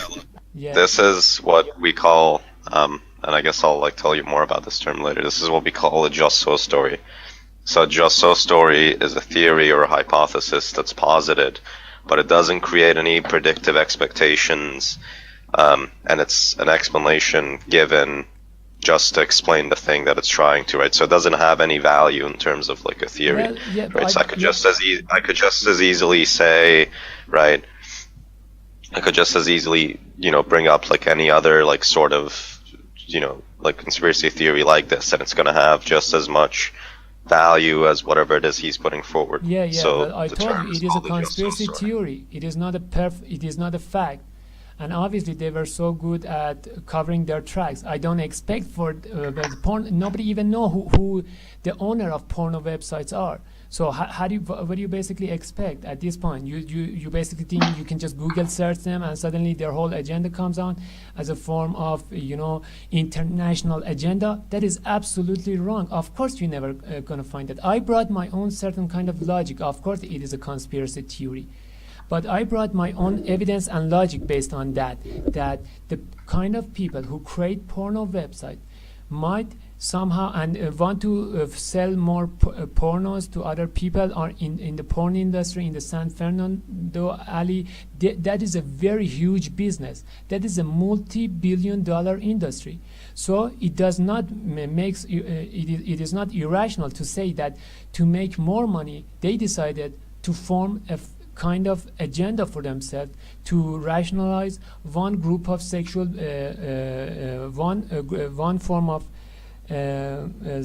S1: yeah.
S2: this is what we call, and I guess I'll like tell you more about this term later. This is what we call a just so story. So a just so story is a theory or a hypothesis that's posited, but it doesn't create any predictive expectations, and it's an explanation given just to explain the thing that it's trying to, right? So it doesn't have any value in terms of like a theory,
S1: Well, yeah,
S2: right? So I could just as easily say, right? I could just as easily, bring up like any other like sort of, like conspiracy theory like this, and it's going to have just as much value as whatever it is he's putting forward.
S1: Yeah.
S2: So
S1: But I
S2: the
S1: told
S2: term
S1: you
S2: is
S1: it is a
S2: called just so
S1: conspiracy
S2: story.
S1: theory. It is not a fact. And obviously they were so good at covering their tracks. I don't expect for the porn. Nobody even know who the owner of porno websites are. So what do you basically expect at this point? You basically think you can just Google search them and suddenly their whole agenda comes on as a form of international agenda? That is absolutely wrong. Of course you're never gonna find that. I brought my own certain kind of logic. Of course it is a conspiracy theory. But I brought my own evidence and logic based on that the kind of people who create porno website might somehow and want to sell more pornos to other people or in the porn industry in the San Fernando Alley. That is a very huge business. That is a multi-billion-dollar industry. So it does not it is not irrational to say that to make more money they decided to form a kind of agenda for themselves to rationalize one group of sexual one form of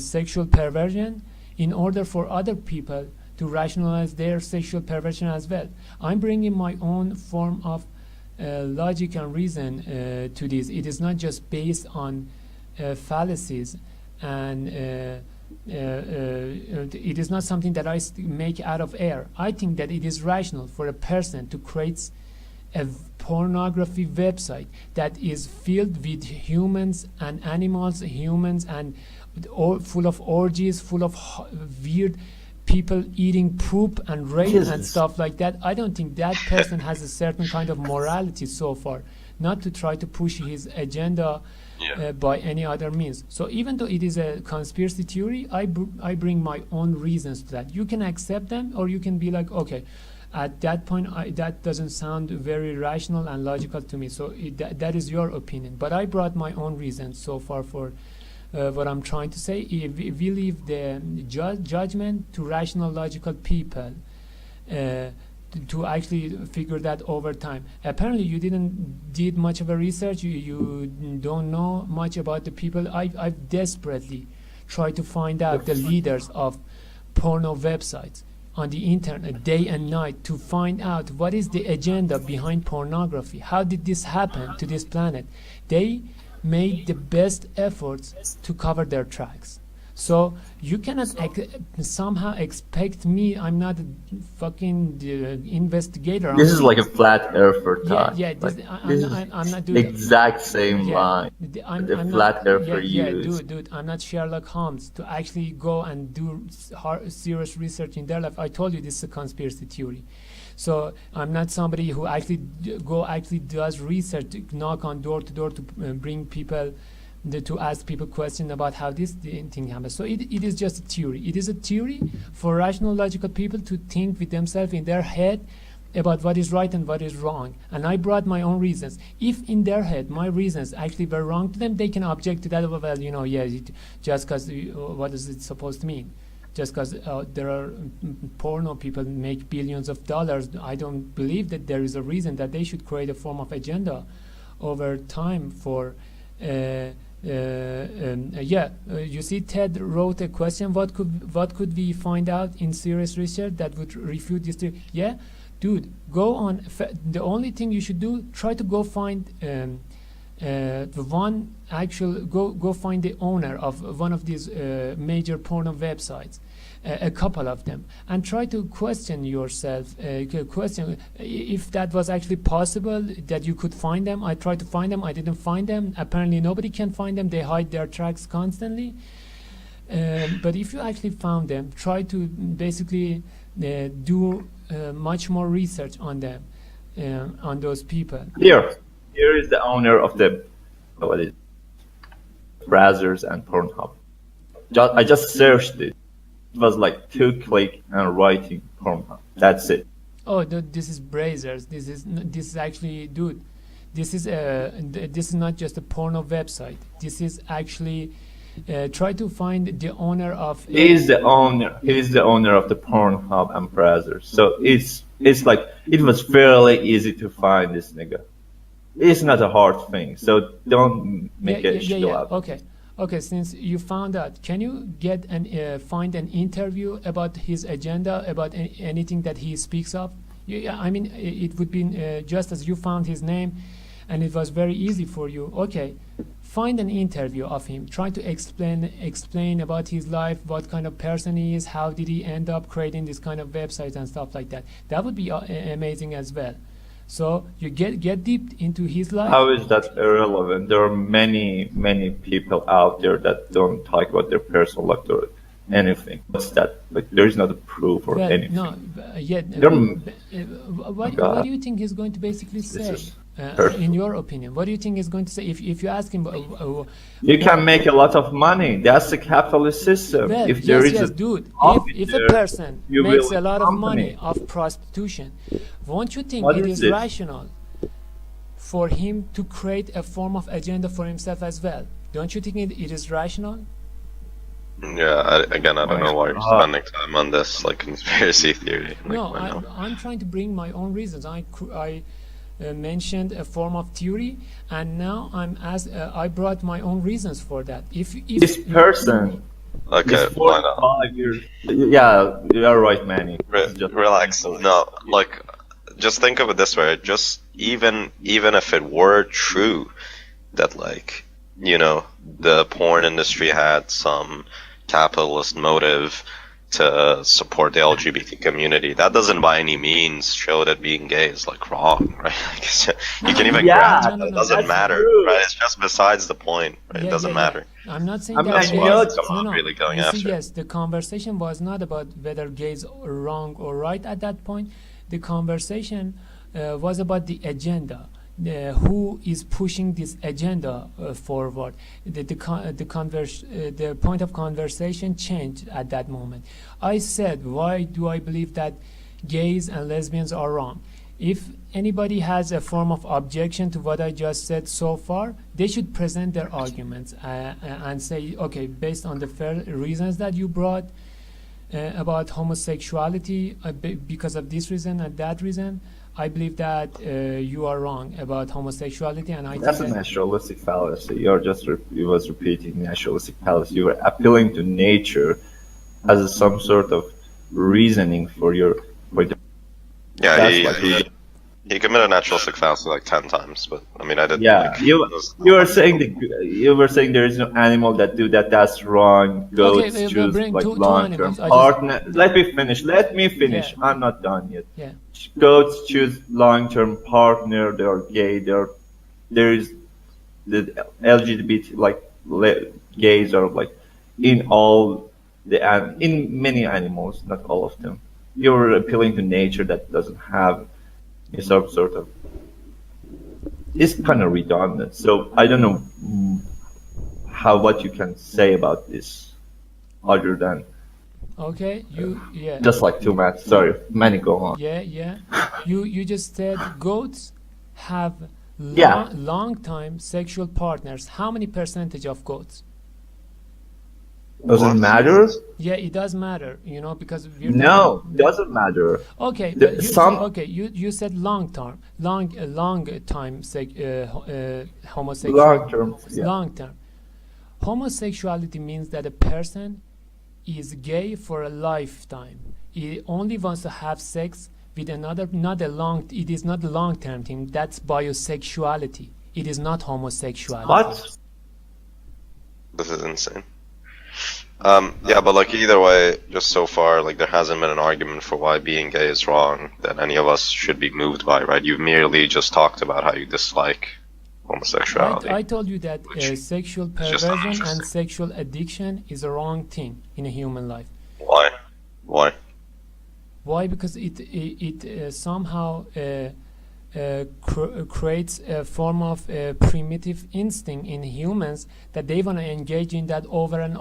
S1: sexual perversion in order for other people to rationalize their sexual perversion as well. I'm bringing my own form of logic and reason to this. It is not just based on fallacies, and it is not something that I make out of air. I think that it is rational for a person to create a pornography website that is filled with humans and animals, humans and full of orgies, full of weird people eating poop and rape and stuff like that. I don't think that person has a certain kind of morality so far, not to try to push his agenda by any other means. So even though it is a conspiracy theory, I bring my own reasons to that. You can accept them, or you can be like, okay, at that point that doesn't sound very rational and logical to me, so that is your opinion. But I brought my own reasons so far for what I'm trying to say. If we leave the judgment to rational, logical people to actually figure that over time. Apparently you did much of a research, you don't know much about the people. I've desperately tried to find out the leaders of porno websites on the internet day and night to find out what is the agenda behind pornography. How did this happen to this planet? They made the best efforts to cover their tracks. So you cannot somehow expect me. I'm not a fucking investigator.
S3: This is like a flat earther talk.
S1: Yeah. I'm not doing
S3: exact same line.
S1: I'm
S3: flat earther
S1: dude. I'm not Sherlock Holmes to actually go and do serious research in their life. I told you this is a conspiracy theory. So I'm not somebody who actually does research, knock on door to door to bring people. To ask people questions about how this thing happens. So it is just a theory. It is a theory for rational, logical people to think with themselves in their head about what is right and what is wrong. And I brought my own reasons. If in their head my reasons actually were wrong to them, they can object to that. Well, just because what is it supposed to mean? Just because there are porno people make billions of dollars, I don't believe that there is a reason that they should create a form of agenda over time for. You see, Ted wrote a question. What could we find out in serious research that would refute this theory? Yeah, dude, go on. The only thing you should do, try to go find go find the owner of one of these major porno websites, a couple of them, and try to question yourself, question if that was actually possible, that you could find them. I tried to find them, I didn't find them. Apparently nobody can find them, they hide their tracks constantly. But if you actually found them, try to basically do much more research on them, on those people.
S3: Here is the owner of the browsers and Pornhub. I just searched it. It was like 2 clicks and writing Pornhub. That's it.
S1: Oh, dude, this is Brazers. This is actually, dude. This is not just a porno website. This is actually try to find the owner of.
S3: He is the owner. He is the owner of the Pornhub and browsers. So it's like it was fairly easy to find this nigga. It's not a hard thing. So don't make a shill out.
S1: Okay, since you found out, can you get find an interview about his agenda, about anything that he speaks of? I mean, it would be just as you found his name, and it was very easy for you. Okay, find an interview of him. Try to explain about his life, what kind of person he is, how did he end up creating this kind of websites and stuff like that. That would be amazing as well. So you get deep into his life.
S3: How is that irrelevant? There are many people out there that don't talk about their personal life or anything. What's that? Like, there is not a proof or anything.
S1: No, what do you think he's going to basically say? In your opinion, what do you think he's going to say? If you ask him,
S3: you can make a lot of money. That's the capitalist system.
S1: Well,
S3: if there is
S1: dude, if a person makes a lot of money off prostitution, won't you think it is rational for him to create a form of agenda for himself as well? Don't you think it is rational?
S2: Yeah, again, I don't
S3: My
S2: know why you're
S3: God.
S2: spending time on this like conspiracy theory. Like,
S1: No,
S2: why not?
S1: I'm trying to bring my own reasons. I mentioned a form of theory, and now I brought my own reasons for that.
S3: This person is
S2: Okay, why not?
S3: 45 years. Yeah, you are right, Manny. It's just
S2: Relax. No, like, just think of it this way. Just even if it were true that, like, the porn industry had some capitalist motive to support the LGBT community, that doesn't by any means show that being gay is like wrong, right? You can even
S3: Yeah,
S2: grant
S1: no,
S2: that it
S1: no,
S2: doesn't
S3: that's
S2: matter,
S3: true.
S2: right? It's just besides the point, right? It doesn't matter.
S1: I'm not saying
S3: I mean,
S1: that
S3: I
S1: gays,
S3: know
S2: That's what I'm
S1: no.
S2: really going
S1: You see,
S2: after.
S1: yes, the conversation was not about whether gays are wrong or right at that point. The conversation was about the agenda. Who is pushing this agenda forward? The point of conversation changed at that moment. I said, why do I believe that gays and lesbians are wrong? If anybody has a form of objection to what I just said so far, they should present their arguments and say, okay, based on the fair reasons that you brought about homosexuality, because of this reason and that reason, I believe that you are wrong about homosexuality, and I
S3: That's a
S1: think that,
S3: naturalistic fallacy. You're just you was repeating naturalistic fallacy. You were appealing to nature as some sort of reasoning for your point.
S2: Yeah,
S3: That's
S2: he committed naturalistic fallacy like 10 times, but I mean, I did.
S3: Yeah,
S2: Like,
S3: you
S2: it was
S3: you
S2: not
S3: were
S2: my
S3: saying
S2: fault.
S3: you were saying there is no animal that do that. That's wrong. Goats
S1: okay, we'll
S3: choose
S1: bring
S3: like
S1: two
S3: long-term
S1: animals. I just,
S3: partner. Let me finish. Let me finish.
S1: Yeah.
S3: I'm not done yet.
S1: yeah.
S3: Goats choose long-term partner. They are gay. There is the LGBT gays are like in all in many animals, not all of them. You're appealing to nature that doesn't have some sort of. It's kind of redundant. So I don't know what you can say about this other than
S1: Okay,
S3: just like two minutes. Sorry, Manny, go on.
S1: yeah. You just said goats have
S3: Yeah.
S1: long time sexual partners. How many percentage of goats?
S3: Doesn't
S2: What?
S3: matter.
S1: Yeah, it does matter, because we're
S3: No,
S1: talking-
S3: doesn't matter.
S1: Okay,
S3: The-
S1: but
S3: some-
S1: you said long time homosexuality.
S3: Long term. Yeah.
S1: Long term. Homosexuality means that a person is gay for a lifetime. He only wants to have sex with another, it is not a long term thing. That's bisexuality. It is not homosexuality.
S3: What?
S2: This is insane. Yeah, but like either way, just so far, like there hasn't been an argument for why being gay is wrong that any of us should be moved by, right? You've merely just talked about how you dislike homosexuality.
S1: I told you that
S2: Which
S1: sexual
S2: is just not
S1: perversion and
S2: interesting.
S1: sexual addiction is a wrong thing in a human life.
S2: Why? Why?
S1: Why? Because it somehow creates a form of primitive instinct in humans that they want to engage in that over and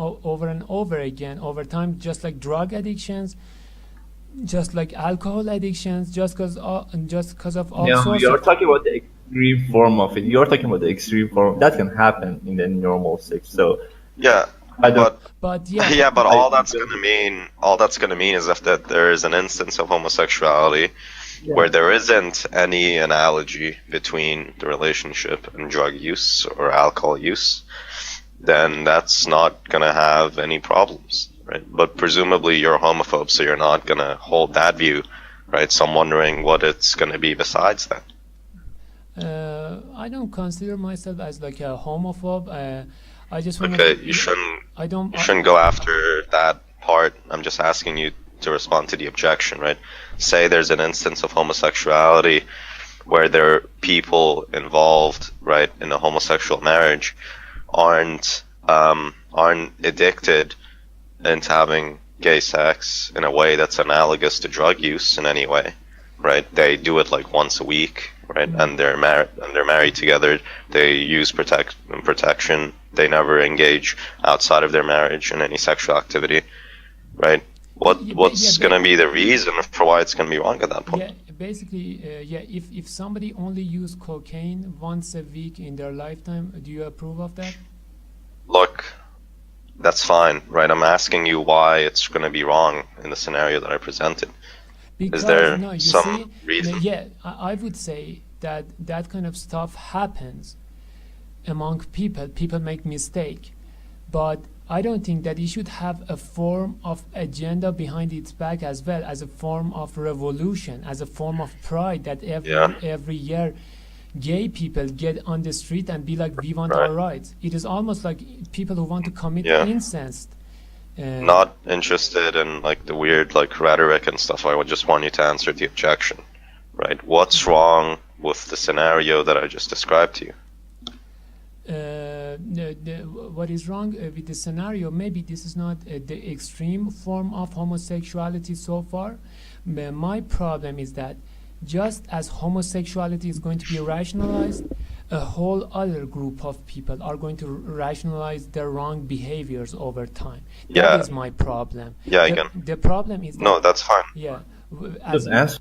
S1: over again over time, just like drug addictions, just like alcohol addictions, just because of all
S3: No,
S1: sorts
S3: you're
S1: of.
S3: talking about the extreme form of it. You're talking about the extreme form that can happen in the normal sex. So
S2: Yeah,
S3: I don't.
S1: But yeah,
S2: yeah, but
S3: I-
S2: all that's gonna mean is if that there is an instance of homosexuality where there isn't any analogy between the relationship and drug use or alcohol use, then that's not gonna have any problems, right? But presumably you're a homophobe, so you're not gonna hold that view, right? So I'm wondering what it's gonna be besides that.
S1: I don't consider myself as like a homophobe. I just want
S2: Okay, you shouldn't go after that part. I'm just asking you to respond to the objection, right? Say there's an instance of homosexuality where there are people involved, right, in a homosexual marriage aren't addicted into having gay sex in a way that's analogous to drug use in any way, right? They do it like once a week, right? And they're married together. They use protection. They never engage outside of their marriage in any sexual activity, right? What's gonna be the reason for why it's gonna be wrong at that point?
S1: Yeah, basically, if somebody only use cocaine once a week in their lifetime, do you approve of that?
S2: Look, That's fine, right? I'm asking you why it's going to be wrong in the scenario that I presented.
S1: Because
S2: Is there
S1: no, you
S2: some
S1: see,
S2: reason?
S1: yeah, I would say that that kind of stuff happens among people. People make mistake, but I don't think that it should have a form of agenda behind its back as well, as a form of revolution, as a form of pride that
S2: Yeah.
S1: every year gay people get on the street and be like, we want
S2: Right.
S1: our rights. It is almost like people who want to commit
S2: Yeah.
S1: incest.
S2: Not interested in like the weird like rhetoric and stuff. I would just want you to answer the objection, right? What's wrong with the scenario that I just described to you?
S1: What is wrong with the scenario? Maybe this is not the extreme form of homosexuality so far. My problem is that just as homosexuality is going to be rationalized, a whole other group of people are going to rationalize their wrong behaviors over time.
S2: Yeah.
S1: That is my problem.
S2: Yeah, again.
S1: The problem is that,
S2: No, that's fine.
S1: yeah,
S3: Just answer.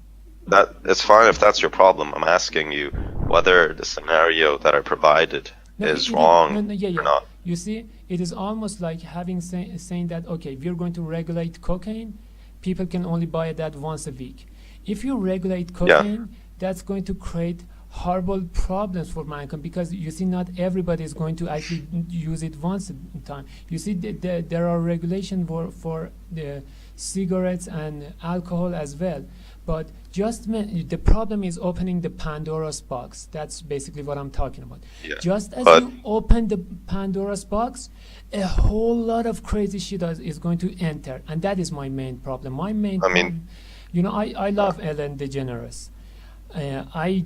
S2: That it's fine if that's your problem. I'm asking you whether the scenario that I provided is wrong
S1: yeah,
S2: or not.
S1: You see, it is almost like having saying that, okay, we're going to regulate cocaine. People can only buy that once a week. If you regulate cocaine, that's going to create horrible problems for mankind, because you see, not everybody is going to actually use it once a time. You see, there are regulations for the cigarettes and alcohol as well. But just the problem is opening the Pandora's box. That's basically what I'm talking about.
S2: Yeah.
S1: Just as
S2: But-
S1: you open the Pandora's box, a whole lot of crazy shit is going to enter, and that is my main problem. My main problem, you know, I love Ellen DeGeneres. I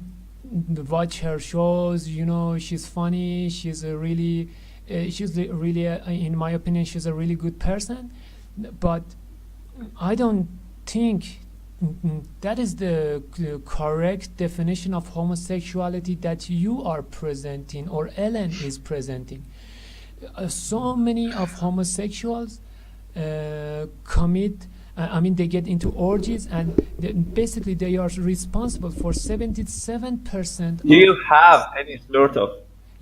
S1: watch her shows. You know, she's funny. She's a really, in my opinion, she's a really good person. But I don't think that is the correct definition of homosexuality that you are presenting or Ellen is presenting. So many of homosexuals commit, they get into orgies, and basically they are responsible for 77%.
S3: Do you have any sort of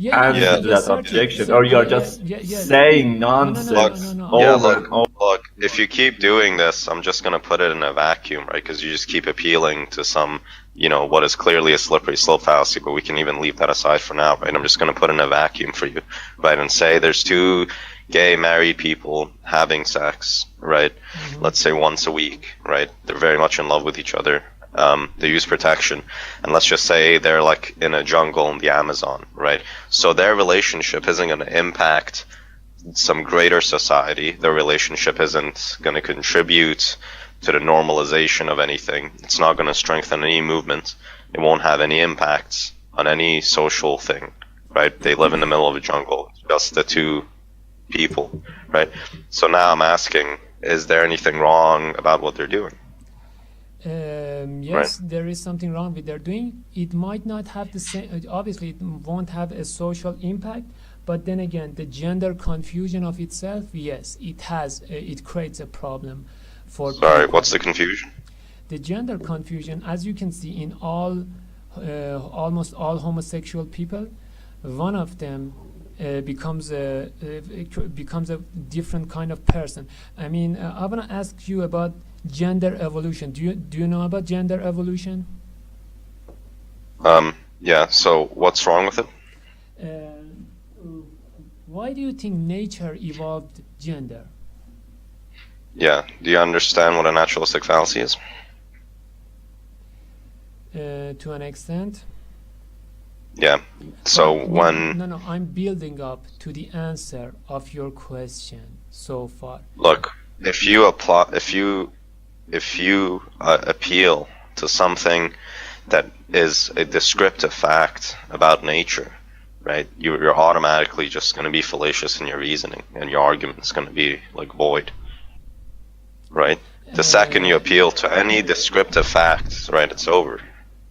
S3: answer to that objection, or you're just saying nonsense
S1: No.
S3: over and over?
S2: Look, if you keep doing this, I'm just going to put it in a vacuum, right? Because you just keep appealing to some, what is clearly a slippery slope fallacy, but we can even leave that aside for now, right? I'm just going to put in a vacuum for you, right? And say there's two gay married people having sex, right?
S1: Mm-hmm.
S2: Let's say once a week, right? They're very much in love with each other. They use protection, and let's just say they're like in a jungle in the Amazon, right? So their relationship isn't going to impact some greater society. Their relationship isn't going to contribute to the normalization of anything. It's not going to strengthen any movement. It won't have any impacts on any social thing, right? They live in the middle of a jungle, just the two people, right? So now I'm asking, is there anything wrong about what they're doing?
S1: Yes,
S2: Right.
S1: there is something wrong with their doing. It might not have the same, obviously it won't have a social impact, but then again, the gender confusion of itself, yes, it creates a problem for
S2: Sorry,
S1: people.
S2: what's the confusion?
S1: The gender confusion, as you can see in almost all homosexual people, one of them becomes a different kind of person. I want to ask you about gender evolution. Do you know about gender evolution?
S2: Yeah, so what's wrong with it?
S1: Why do you think nature evolved gender?
S2: Yeah, do you understand what a naturalistic fallacy is?
S1: To an extent.
S2: Yeah, so
S1: But
S2: when...
S1: No, I'm building up to the answer of your question so far.
S2: Look, if you appeal to something that is a descriptive fact about nature, right, you're automatically just going to be fallacious in your reasoning, and your argument's going to be like void, right? The second you appeal to any descriptive facts, right, it's over.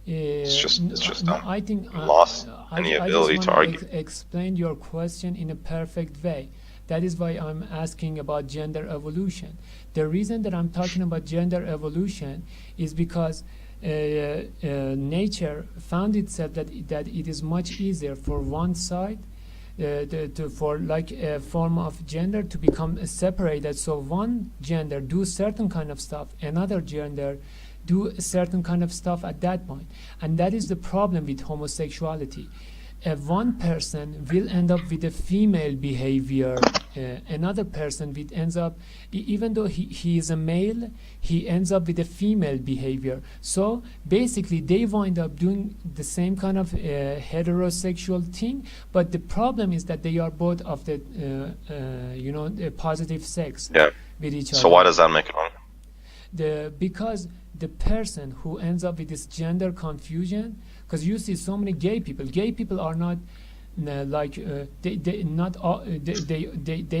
S2: It's just done.
S1: I think
S2: Lost any ability to argue.
S1: Explain your question in a perfect way. That is why I'm asking about gender evolution. The reason that I'm talking about gender evolution is because nature found itself that it is much easier for one side for like a form of gender to become separated. So one gender do certain kind of stuff, another gender do a certain kind of stuff at that point. And that is the problem with homosexuality. One person will end up with a female behavior, another person will ends up, even though he is a male, he ends up with a female behavior. So basically they wind up doing the same kind of heterosexual thing, but the problem is that they are both of the the positive sex with each other.
S2: So why does that make it wrong?
S1: Because the person who ends up with this gender confusion, because you see so many gay people are not they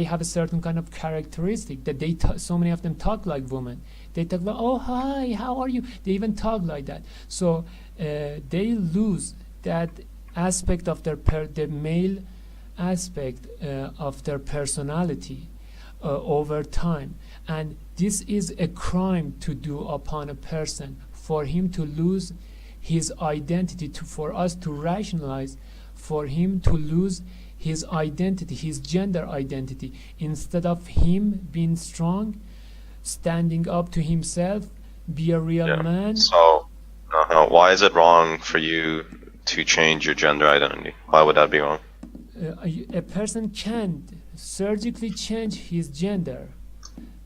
S1: have a certain kind of characteristic that so many of them talk like women. They talk like, oh hi, how are you? They even talk like that. So they lose that aspect of the male aspect of their personality over time. And this is a crime to do upon a person, for him to lose his identity, for us to rationalize, for him to lose his identity, his gender identity, instead of him being strong, standing up to himself, be a real man.
S2: So, why is it wrong for you to change your gender identity? Why would that be wrong?
S1: A person can't surgically change his gender.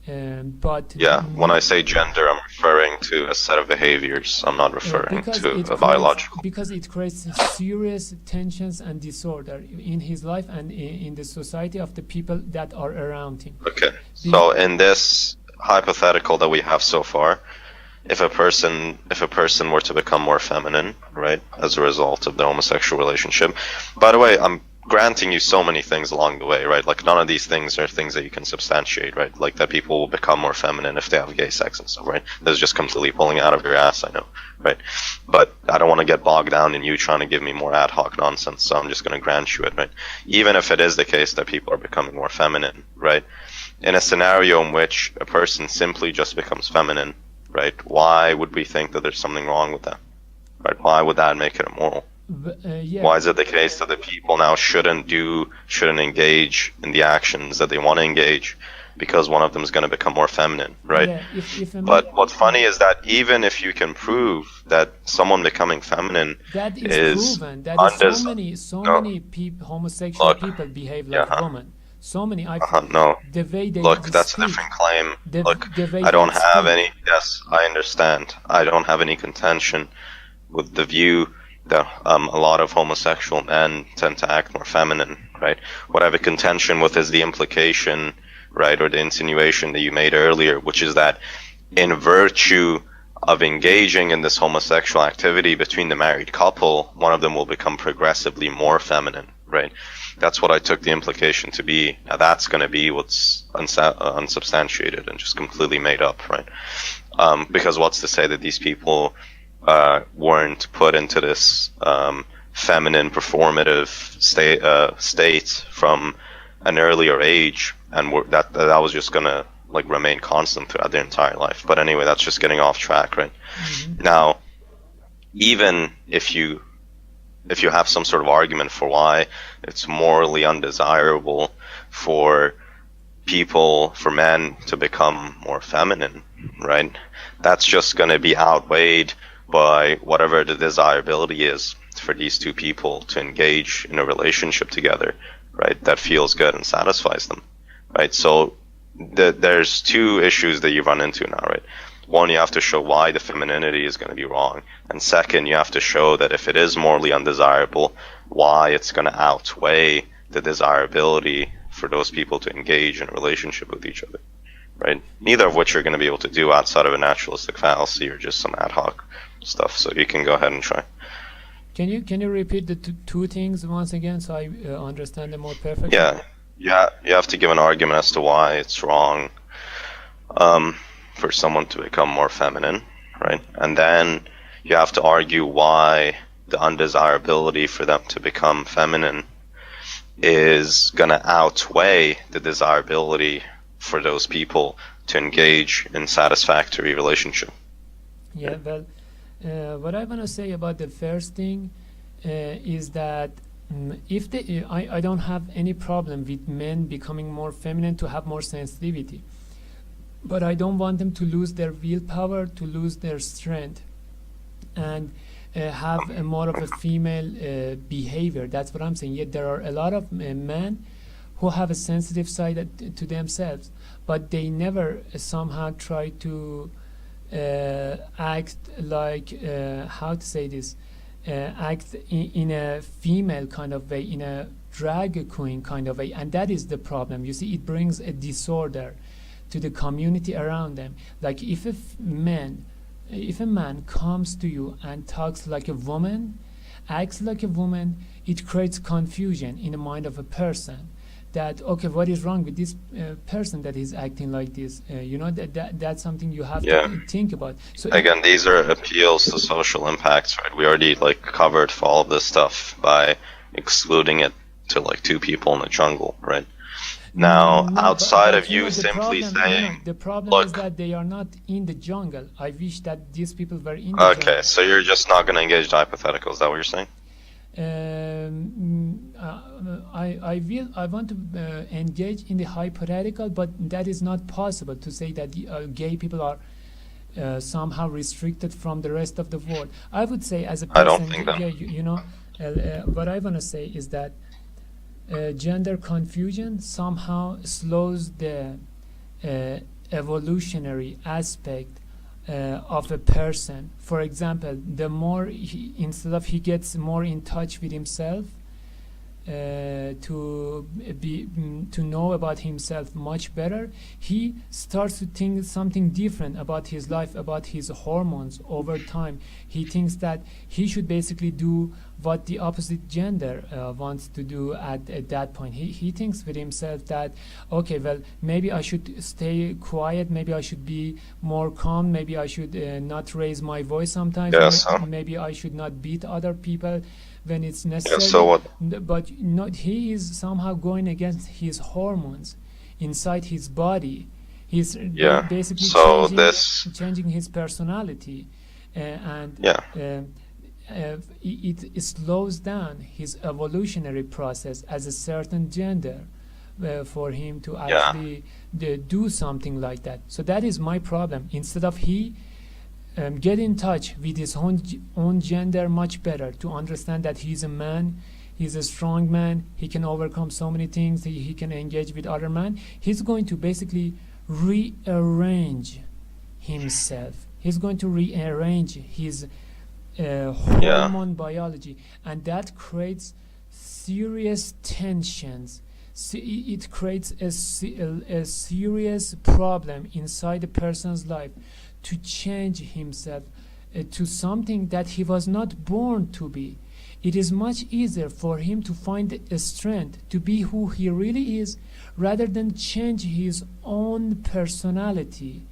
S1: But
S2: when I say gender, I'm referring to a set of behaviors. I'm not referring to a biological.
S1: Because it creates serious tensions and disorder in his life and in the society of the people that are around him.
S2: Okay. So in this hypothetical that we have so far, if a person were to become more feminine, right, as a result of the homosexual relationship. By the way, I'm granting you so many things along the way, right? Like none of these things are things that you can substantiate, right? Like that people will become more feminine if they have gay sex and stuff, right? This is just completely pulling out of your ass, I know, right? But I don't want to get bogged down in you trying to give me more ad hoc nonsense, so I'm just going to grant you it, right? Even if it is the case that people are becoming more feminine, right? In a scenario in which a person simply just becomes feminine, right? Why would we think that there's something wrong with that, right? Why would that make it immoral? Why is it the case that the people now shouldn't engage in the actions that they want to engage because one of them is going to become more feminine, right? But what's funny is that even if you can prove that someone becoming feminine
S1: that is proven, that is so many homosexual people behave like women. So many.
S2: The way they that's a different claim. I don't have any. Yes, I understand. I don't have any contention with the view that a lot of homosexual men tend to act more feminine, right? What I have a contention with is the implication, right, or the insinuation that you made earlier, which is that in virtue of engaging in this homosexual activity between the married couple, one of them will become progressively more feminine, right? That's what I took the implication to be. Now that's going to be what's unsubstantiated and just completely made up, right? Because what's to say that these people weren't put into this feminine performative state from an earlier age, and that was just gonna like remain constant throughout their entire life. But anyway, that's just getting off track, right? Mm-hmm. Now, even if you have some sort of argument for why it's morally undesirable for men to become more feminine, right? That's just going to be outweighed by whatever the desirability is for these two people to engage in a relationship together, right? That feels good and satisfies them, right? So there's two issues that you run into now, right? One, you have to show why the femininity is going to be wrong. And second, you have to show that if it is morally undesirable, why it's going to outweigh the desirability for those people to engage in a relationship with each other, right? Neither of which you're going to be able to do outside of a naturalistic fallacy or just some ad hoc stuff. So you can go ahead and try.
S1: Can you repeat the two things once again so I understand them more perfectly?
S2: Yeah. You have to give an argument as to why it's wrong for someone to become more feminine, right? And then you have to argue why the undesirability for them to become feminine is going to outweigh the desirability for those people to engage in satisfactory relationship.
S1: Yeah, well, what I want to say about the first thing is that if they, I don't have any problem with men becoming more feminine to have more sensitivity, but I don't want them to lose their willpower, to lose their strength, and have a more of a female behavior. That's what I'm saying. Yet there are a lot of men who have a sensitive side to themselves, but they never somehow try to act like, how to say this, act in a female kind of way, in a drag queen kind of way. And that is the problem. You see, it brings a disorder to the community around them. Like if a man comes to you and talks like a woman, acts like a woman, it creates confusion in the mind of a person. That, okay, what is wrong with this person that is acting like this? That's something you have to think about. So
S2: again, these are appeals to social impacts, right? We already covered for all of this stuff by excluding it to 2 people in the jungle, right? Now, outside of you simply saying,
S1: the problem
S2: look,
S1: is that they are not in the jungle. I wish that these people were in the jungle.
S2: Okay, so you're just not going to engage the hypotheticals. Is that what you're saying?
S1: I want to engage in the hypothetical, but that is not possible to say that gay people are somehow restricted from the rest of the world. I would say, as a person,
S2: I don't think that.
S1: What I want to say is that gender confusion somehow slows the evolutionary aspect of a person. For example, the more instead of he gets more in touch with himself, to know about himself much better, he starts to think something different about his life, about his hormones over time. He thinks that he should basically do what the opposite gender wants to do at that point. He thinks with himself that, okay, well, maybe I should stay quiet, maybe I should be more calm, maybe I should not raise my voice sometimes,
S2: yes,
S1: maybe I should not beat other people when it's necessary.
S2: Yeah, so what?
S1: But he is somehow going against his hormones inside his body. He's basically changing his personality, it slows down his evolutionary process as a certain gender for him to actually do something like that. So that is my problem. Instead of he get in touch with his own gender much better, to understand that he's a man, he's a strong man, he can overcome so many things, he can engage with other men, he's going to basically rearrange himself. He's going to rearrange his hormone biology, and that creates serious tensions. It creates a serious problem inside a person's life to change himself to something that he was not born to be. It is much easier for him to find a strength to be who he really is, rather than change his own personality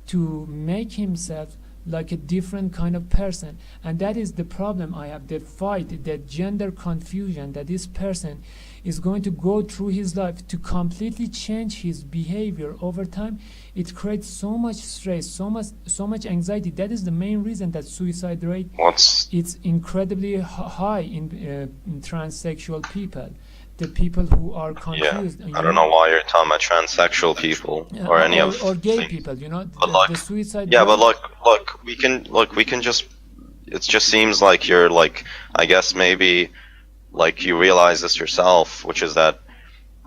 S1: to make himself like a different kind of person. And that is the problem I have, the fight, the gender confusion that this person is going to go through his life to completely change his behavior over time. It creates so much stress, so much anxiety. That is the main reason that suicide rate is incredibly high in transsexual people, the people who are confused.
S2: I don't know why you're talking about transsexual people or any of
S1: or gay
S2: things.
S1: people. The suicide.
S2: Yeah, but look, we can just. It just seems like you're I guess maybe. You realize this yourself, which is that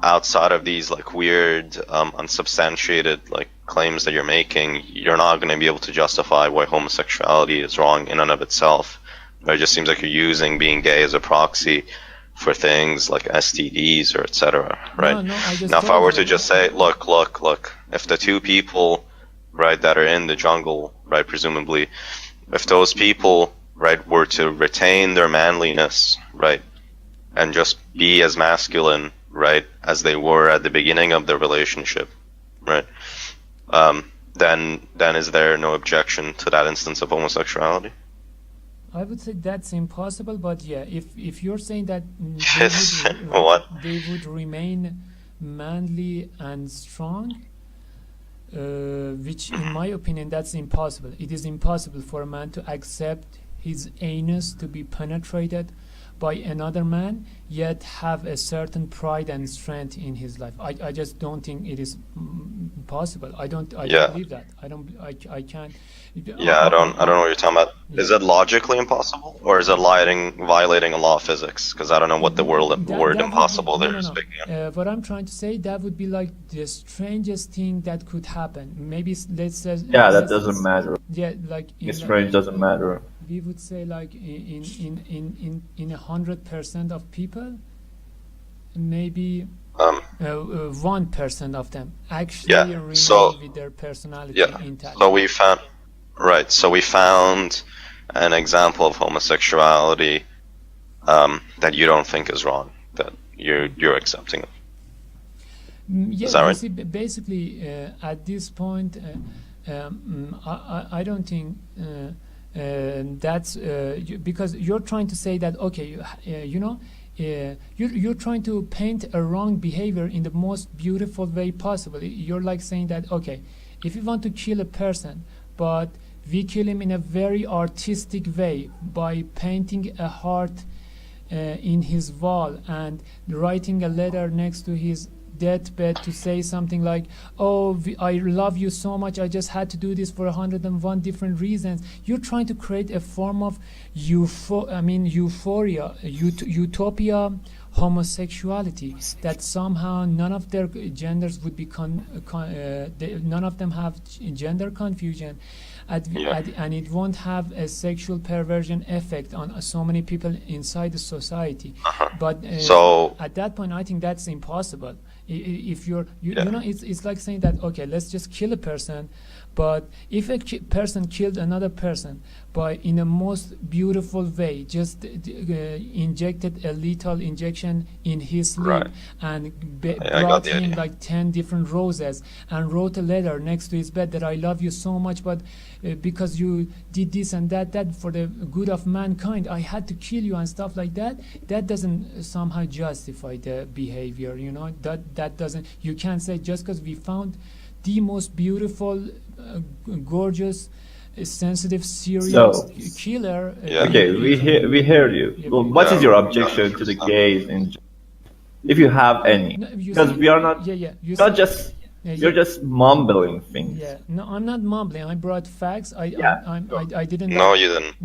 S2: outside of these weird, unsubstantiated claims that you're making, you're not going to be able to justify why homosexuality is wrong in and of itself. It just seems like you're using being gay as a proxy for things like STDs or etc. Right? Now, if I were to just say, look, if the 2 people, right, that are in the jungle, right, presumably, if those people, right, were to retain their manliness, right, and just be as masculine, right, as they were at the beginning of the relationship, right? Then is there no objection to that instance of homosexuality?
S1: I would say that's impossible, but yeah, if you're saying that they would remain manly and strong, which in my opinion that's impossible. It is impossible for a man to accept his anus to be penetrated by another man, yet have a certain pride and strength in his life. I just don't think it is possible. I don't believe that. I can't.
S2: Yeah, I don't know what you're talking about. Is it logically impossible, or is it violating a law of physics? Because I don't know what the word impossible they're speaking of.
S1: What I'm trying to say, that would be like the strangest thing that could happen. Maybe let's say.
S3: Yeah, that doesn't matter.
S1: Yeah, like
S3: strange doesn't matter.
S1: We would say like in 100% of people, maybe 1% of them actually remain with their personality intact.
S2: So we found an example of homosexuality that you don't think is wrong, that you're accepting it.
S1: Yeah,
S2: is that right?
S1: See, basically, at this point, I don't think that's because you're trying to say that, okay, you're trying to paint a wrong behavior in the most beautiful way possible. You're like saying that, okay, if you want to kill a person, but we kill him in a very artistic way by painting a heart in his wall and writing a letter next to his deathbed to say something like, oh, I love you so much, I just had to do this for 101 different reasons. You're trying to create a form of euphoria, utopia, homosexuality, that somehow none of their genders would be none of them have gender confusion, and it won't have a sexual perversion effect on so many people inside the society. But at that point, I think that's impossible. If it's like saying that, okay, let's just kill a person, but if a person killed another person by in a most beautiful way, just injected a lethal injection in his sleep and brought him like 10 different roses and wrote a letter next to his bed that I love you so much, but because you did this and that for the good of mankind, I had to kill you and stuff like that, that doesn't somehow justify the behavior, that doesn't, you can't say just because we found the most beautiful, gorgeous, sensitive, serious killer.
S3: Okay, we heard you. Well, what is your objection to the gays if you have any? Because we are not. You're just mumbling things.
S1: Yeah, no, I'm not mumbling. I brought facts. I didn't.
S2: No, you didn't.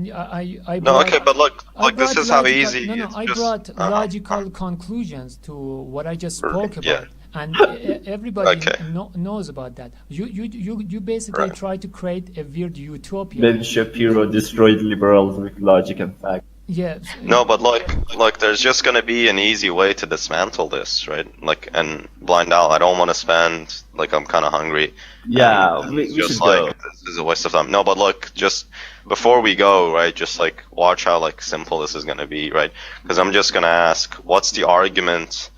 S2: But look, this is how easy.
S1: I brought logical conclusions to what I just spoke about. And everybody knows about that. You basically try to create a weird utopia.
S3: Ben Shapiro destroyed liberals with logic and facts.
S1: Yeah.
S2: No, but like, there's just gonna be an easy way to dismantle this, right? Like, and Blind Owl, I don't want to spend, like, I'm kind of hungry.
S3: Yeah, we
S2: just
S3: should
S2: like
S3: go.
S2: This is a waste of time. No, but look, just before we go, right? Just like watch how like simple this is gonna be, right? Because I'm just gonna ask, what's the argument,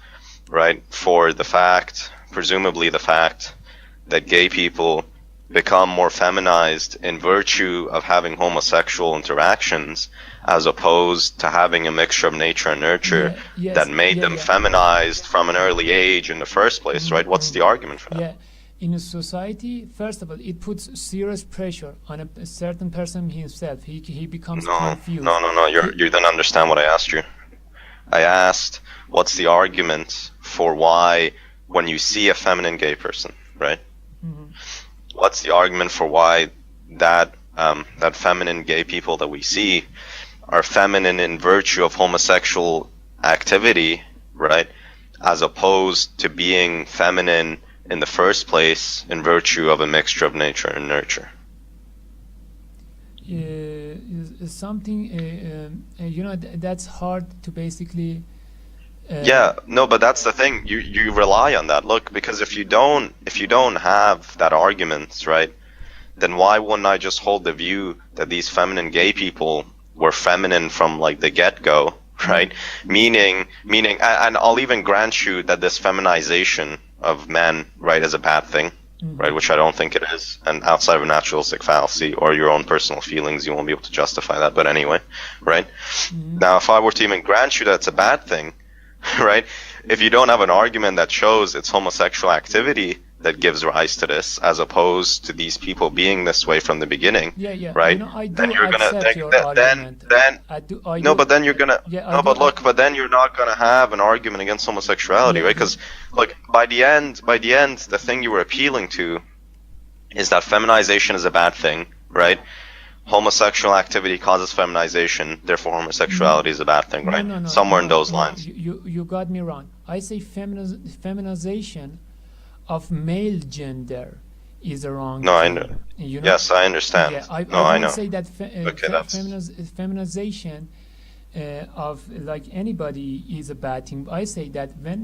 S2: right, for the fact, presumably the fact, that gay people become more feminized in virtue of having homosexual interactions, as opposed to having a mixture of nature and nurture that made them feminized from an early age in the first place, right? What's the argument for that?
S1: Yeah. In a society, first of all, it puts serious pressure on a certain person himself. He becomes confused.
S2: No. You didn't understand what I asked you. I asked, what's the argument for why, when you see a feminine gay person, right? What's the argument for why that feminine gay people that we see are feminine in virtue of homosexual activity, right? As opposed to being feminine in the first place in virtue of a mixture of nature and nurture.
S1: That's hard to basically.
S2: But that's the thing. You rely on that. Look, because if you don't have that argument, right, then why wouldn't I just hold the view that these feminine gay people were feminine from like the get-go, right? Meaning, and I'll even grant you that this feminization of men, right, is a bad thing, right, which I don't think it is. And outside of a naturalistic fallacy or your own personal feelings, you won't be able to justify that. But anyway, right? Now, if I were to even grant you that it's a bad thing, right, if you don't have an argument that shows it's homosexual activity that gives rise to this, as opposed to these people being this way from the beginning, right?
S1: I do
S2: then you're gonna
S1: accept your argument.
S2: then
S1: No,
S2: but then you're gonna but then you're not gonna have an argument against homosexuality, right? Because like by the end, the thing you were appealing to is that feminization is a bad thing, right? Homosexual activity causes feminization, therefore homosexuality is a bad thing, right? Somewhere in those lines.
S1: You got me wrong. I say feminization of male gender is a wrong thing.
S2: I know. Yes, I understand.
S1: Yeah, I
S2: know.
S1: say that feminization of like anybody is a bad thing. I say that when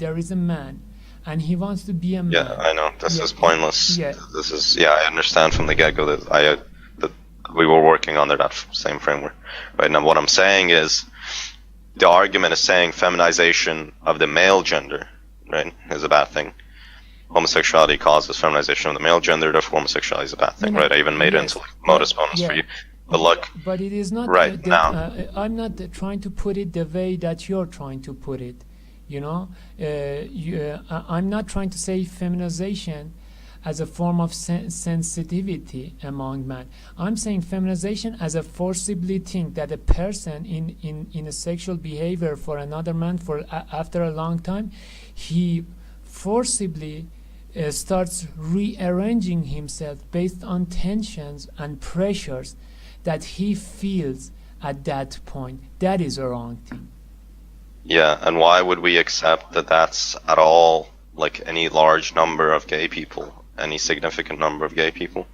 S1: there is a man and he wants to be a man.
S2: Yeah, I know. This is pointless. This is I understand from the get-go that we were working under that same framework. Right now, what I'm saying is the argument is saying feminization of the male gender, right, is a bad thing. Homosexuality causes feminization of the male gender, therefore homosexuality is a bad thing, right? I even made it into like modus bonus for you. But look,
S1: but it is not
S2: right now.
S1: I'm not trying to put it the way that you're trying to put it. You know, I'm not trying to say feminization as a form of sensitivity among men. I'm saying feminization as a forcibly thing that a person in a sexual behavior for another man for after a long time, he forcibly starts rearranging himself based on tensions and pressures that he feels at that point. That is a wrong thing.
S2: Yeah, and why would we accept that that's at all like any large number of gay people? Any significant number of gay people?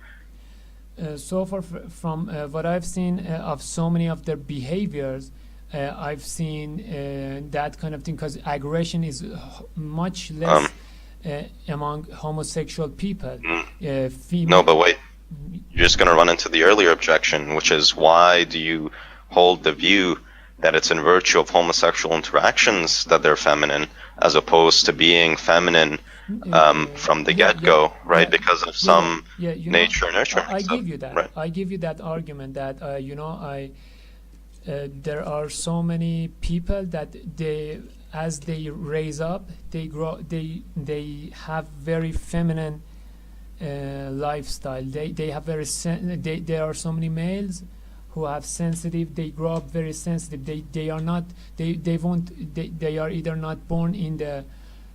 S1: So far from what I've seen of so many of their behaviors, I've seen that kind of thing, because aggression is much less among homosexual people.
S2: No, but wait. You're just going to run into the earlier objection, which is why do you hold the view that it's in virtue of homosexual interactions that they're feminine, as opposed to being feminine from the get-go, right? Because of some nature and nurture.
S1: I give you that.
S2: Right.
S1: I give you that argument that there are so many people that as they raise up, they grow. They have very feminine lifestyle. They have very there are so many males who have sensitive. They grow up very sensitive. They are not. They are either not born in the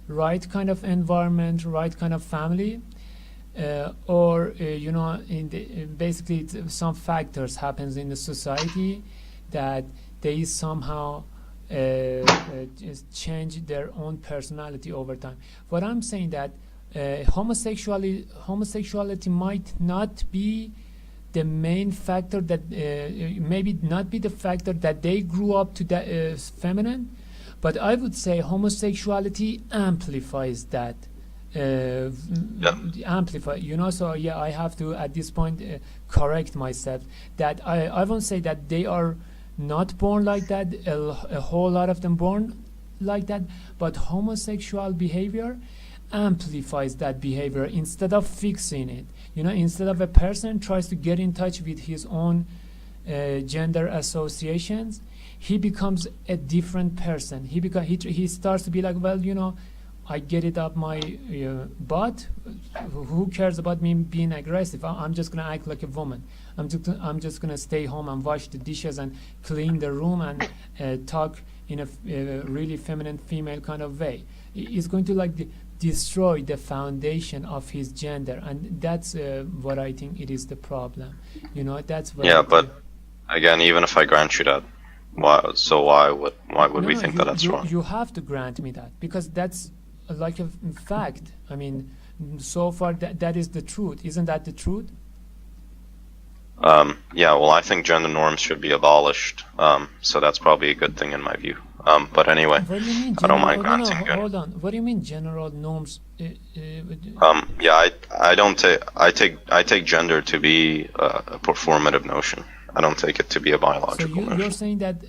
S1: right kind of environment, right kind of family, or basically some factors happens in the society that they somehow just change their own personality over time. What I'm saying that homosexuality might not be the main factor, that maybe not be the factor that they grew up to that feminine, but I would say homosexuality amplifies that. Amplify, so I have to at this point correct myself that I won't say that they are not born like that, a whole lot of them born like that, but homosexual behavior amplifies that behavior instead of fixing it. Instead of a person tries to get in touch with his own gender associations, he becomes a different person. He starts to be like, well, I get it up my butt. Who cares about me being aggressive? I'm just gonna act like a woman. I'm just gonna stay home and wash the dishes and clean the room and talk in a really feminine female kind of way. It's going to destroy the foundation of his gender, and that's what I think it is the problem. That's what.
S2: But again, even if I grant you that, why would we think that that's wrong?
S1: You have to grant me that, because that's like a fact. I mean, so far that is the truth. Isn't that the truth?
S2: I think gender norms should be abolished. So that's probably a good thing in my view. But anyway,
S1: what do you mean,
S2: I don't mind granting.
S1: Hold on. What do you mean general norms?
S2: I take gender to be a performative notion. I don't take it to be a biological notion.
S1: You're saying that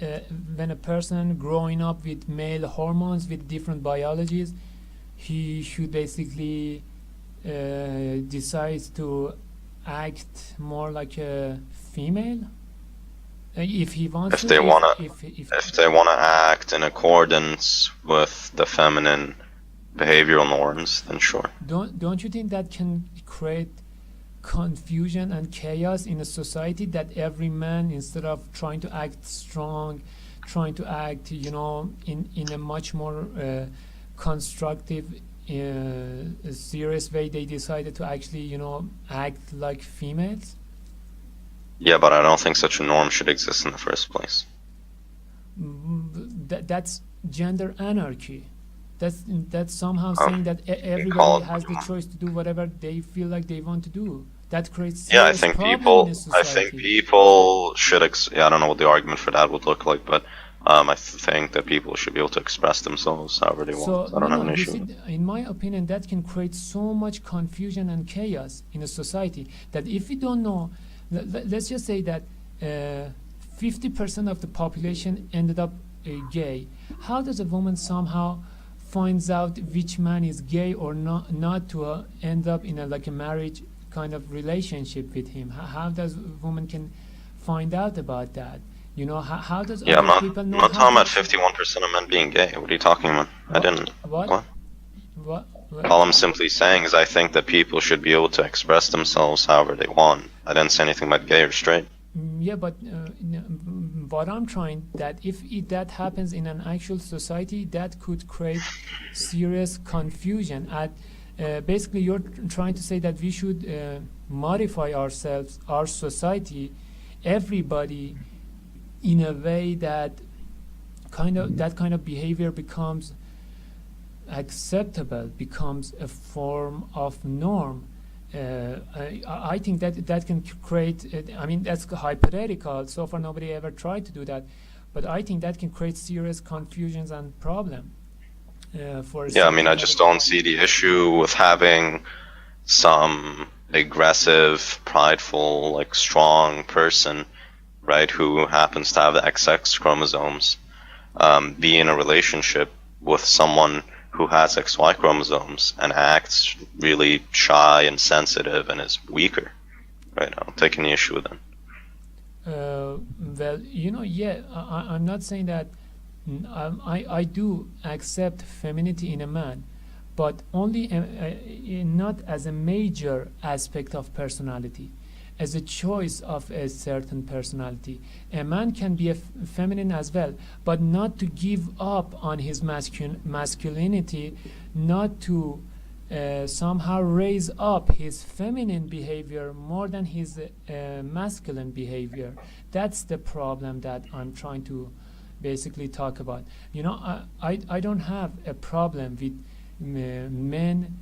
S1: when a person growing up with male hormones, with different biologies, he should basically decide to act more like a female? If he wants
S2: if they wanna act in accordance with the feminine behavioral norms, then sure.
S1: Don't you think that can create confusion and chaos in a society, that every man, instead of trying to act strong, trying to act, in a much more constructive, serious way, they decided to actually, act like females?
S2: Yeah, but I don't think such a norm should exist in the first place.
S1: That's gender anarchy. That's somehow saying that
S2: call
S1: everybody
S2: it-
S1: has the choice to do whatever they feel like they want to do. That creates
S2: Yeah, I
S1: serious
S2: think
S1: problem
S2: people.
S1: in a
S2: I think
S1: society.
S2: people should. I don't know what the argument for that would look like, but I think that people should be able to express themselves however they
S1: So
S2: want. I don't have an
S1: you
S2: issue.
S1: see, in my opinion, that can create so much confusion and chaos in a society that if we don't know, let's just say that 50% of the population ended up gay. How does a woman somehow finds out which man is gay or not to end up in a marriage kind of relationship with him? How does a woman can find out about that? How does
S2: Yeah,
S1: other people
S2: I'm
S1: know?
S2: not
S1: how
S2: talking about
S1: to-
S2: 51% of men being gay. What are you talking about? I didn't.
S1: What?
S2: What?
S1: What?
S2: All I'm simply saying is I think that people should be able to express themselves however they want. I didn't say anything about gay or straight.
S1: Yeah, but what I'm trying, that if that happens in an actual society, that could create serious confusion. Basically, you're trying to say that we should modify ourselves, our society, everybody, in a way that kind of behavior becomes acceptable, becomes a form of norm. I think that can create, that's hypothetical. So far, nobody ever tried to do that. But I think that can create serious confusions and problem.
S2: I just don't see the issue with having some aggressive, prideful, strong person, right, who happens to have the XX chromosomes, be in a relationship with someone who has XY chromosomes and acts really shy and sensitive and is weaker, right? I don't take any issue with that.
S1: I'm not saying that. I do accept femininity in a man, but only not as a major aspect of personality, as a choice of a certain personality. A man can be feminine as well, but not to give up on his masculinity, not to somehow raise up his feminine behavior more than his masculine behavior. That's the problem that I'm trying to basically talk about. I don't have a problem with men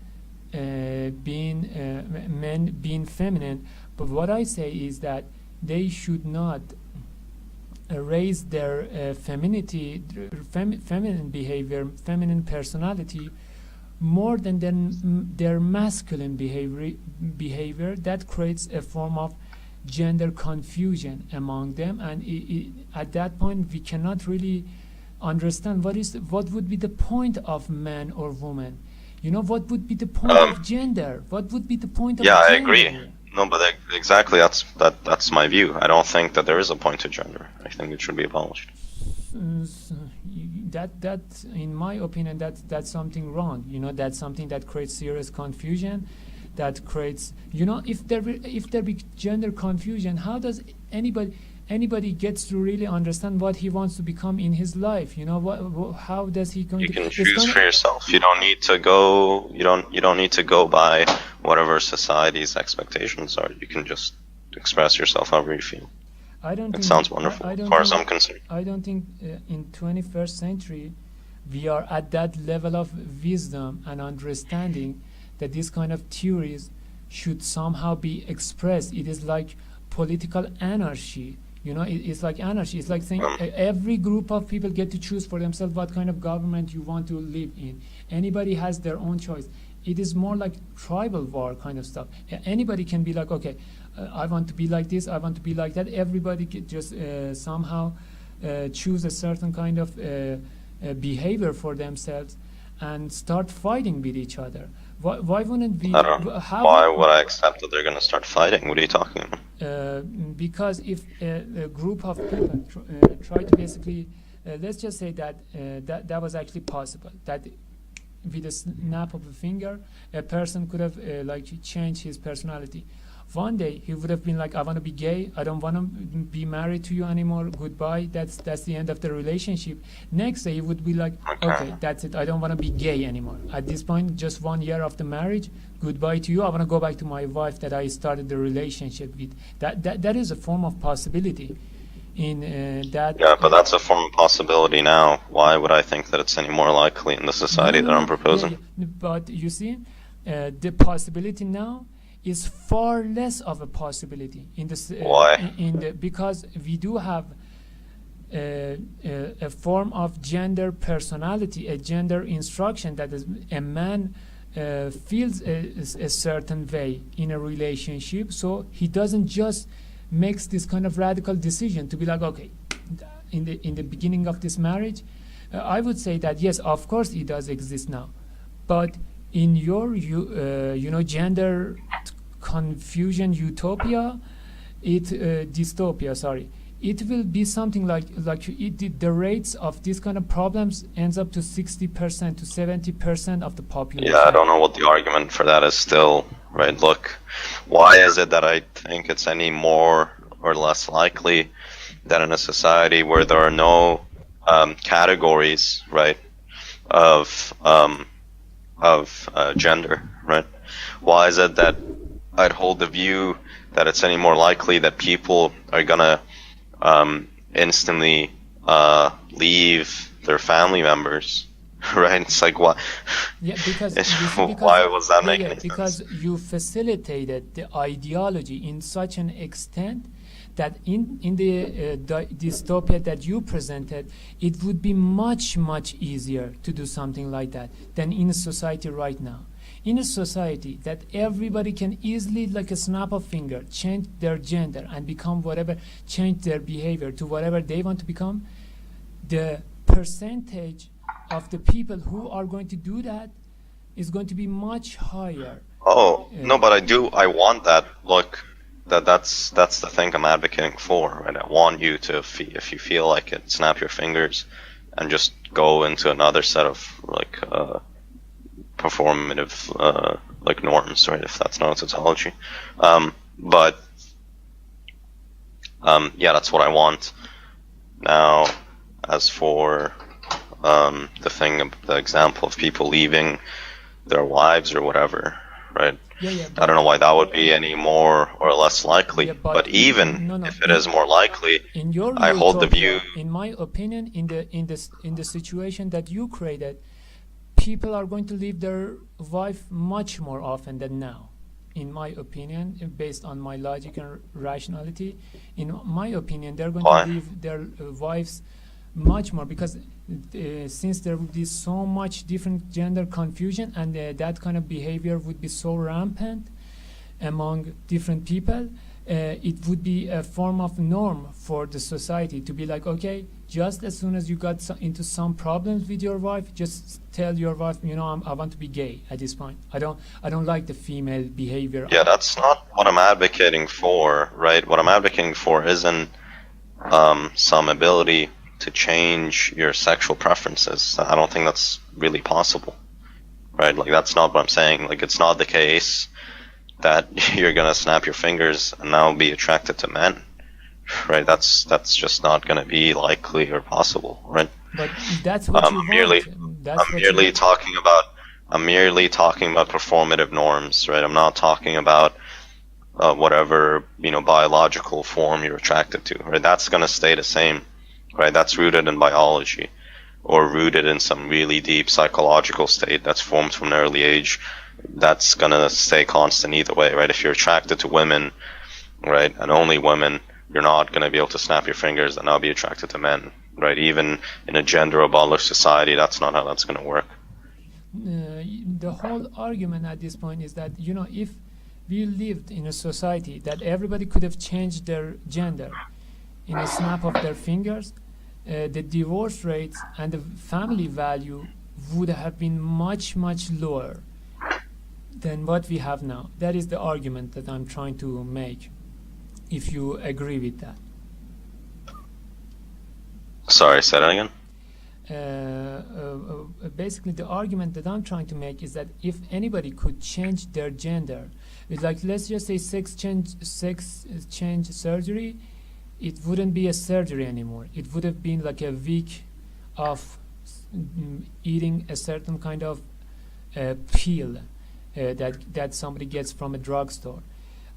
S1: being feminine, but what I say is that they should not raise their femininity, feminine behavior, feminine personality more than their masculine behavior. That creates a form of gender confusion among them, and at that point we cannot really understand what would be the point of man or woman. What would be the point of gender? What would be the point of
S2: Yeah,
S1: gender?
S2: I agree. No, but exactly that's my view. I don't think that there is a point to gender. I think it should be abolished.
S1: That in my opinion, that's something wrong. That's something that creates serious confusion. That creates, if there be gender confusion, how does anybody gets to really understand what he wants to become in his life? How does he going
S2: You
S1: to?
S2: can choose for yourself. You don't need to go. You don't need to go by whatever society's expectations are. You can just express yourself however you feel. It sounds wonderful, as far as I'm concerned.
S1: I don't think in 21st century we are at that level of wisdom and understanding that this kind of theories should somehow be expressed. It is like political anarchy. It's like anarchy. It's like saying every group of people get to choose for themselves what kind of government you want to live in. Anybody has their own choice. It is more like tribal war kind of stuff. Anybody can be like, okay, I want to be like this, I want to be like that. Everybody can just somehow choose a certain kind of behavior for themselves and start fighting with each other. Why wouldn't we?
S2: I don't know. Why would I accept that they're going to start fighting? What are you talking about?
S1: Because if a group of people try to basically, let's just say that that was actually possible. That with a snap of a finger, a person could have like changed his personality. One day he would have been like, I want to be gay, I don't want to be married to you anymore, goodbye, that's the end of the relationship. Next day he would be like, okay, that's it, I don't want to be gay anymore. At this point, just 1 year of the marriage, goodbye to you, I want to go back to my wife that I started the relationship with. That is a form of possibility in that.
S2: Yeah, but that's a form of possibility now. Why would I think that it's any more likely in the society that I'm proposing?
S1: Yeah. But you see, the possibility now is far less of a possibility in this.
S2: Why?
S1: Because we do have a form of gender personality, a gender instruction that is a man feels a certain way in a relationship, so he doesn't just makes this kind of radical decision to be like, okay, in the beginning of this marriage, I would say that yes, of course it does exist now, but in your gender confusion utopia, dystopia, sorry, it will be something like the rates of these kind of problems ends up to 60% to 70% of the population.
S2: Yeah, I don't know what the argument for that is still, right? Look, why is it that I think it's any more or less likely that in a society where there are no categories, right, of gender, right? Why is it that I'd hold the view that it's any more likely that people are gonna instantly leave their family members, right? It's like, what?
S1: Yeah, because
S2: why was that making sense?
S1: Because you facilitated the ideology in such an extent that in the dystopia that you presented, it would be much easier to do something like that than in a society right now. In a society that everybody can easily, like a snap of finger, change their gender and become whatever, change their behavior to whatever they want to become, the percentage of the people who are going to do that is going to be much higher.
S2: Oh, no, but I want that. Look, that's the thing I'm advocating for, right? I want you to, if you feel like it, snap your fingers and just go into another set of, like, performative like norms, right? If that's not tautology, but yeah, that's what I want. Now, as for the example of people leaving their wives or whatever, right?
S1: Yeah,
S2: I don't know why that would be any more or less likely.
S1: Yeah,
S2: but even if it is more likely,
S1: in your
S2: I hold the
S1: utopia,
S2: view.
S1: in my opinion, in the situation that you created, people are going to leave their wife much more often than now. In my opinion, based on my logic and rationality, in my opinion, they're going to leave their wives much more because since there would be so much different gender confusion and that kind of behavior would be so rampant among different people, it would be a form of norm for the society to be like, okay, just as soon as you got into some problems with your wife, just tell your wife, I want to be gay at this point. I don't like the female behavior.
S2: Yeah, that's not what I'm advocating for, right? What I'm advocating for isn't some ability to change your sexual preferences. I don't think that's really possible, right? Like, that's not what I'm saying. Like, it's not the case that you're gonna snap your fingers and now be attracted to men, right? That's just not gonna be likely or possible, right?
S1: But that's what you want.
S2: I'm merely talking about performative norms, right? I'm not talking about whatever biological form you're attracted to, right? That's gonna stay the same, right? That's rooted in biology, or rooted in some really deep psychological state that's formed from an early age. That's gonna stay constant either way, right? If you're attracted to women, right, and only women, you're not gonna be able to snap your fingers and now be attracted to men, right? Even in a gender-abolished society, that's not how that's gonna work.
S1: The whole argument at this point is that, if we lived in a society that everybody could have changed their gender in a snap of their fingers, the divorce rates and the family value would have been much lower than what we have now. That is the argument that I'm trying to make, if you agree with that.
S2: Sorry, say that again?
S1: basically the argument that I'm trying to make is that if anybody could change their gender, it's like, let's just say sex change surgery, it wouldn't be a surgery anymore. It would have been like a week of eating a certain kind of pill that somebody gets from a drugstore.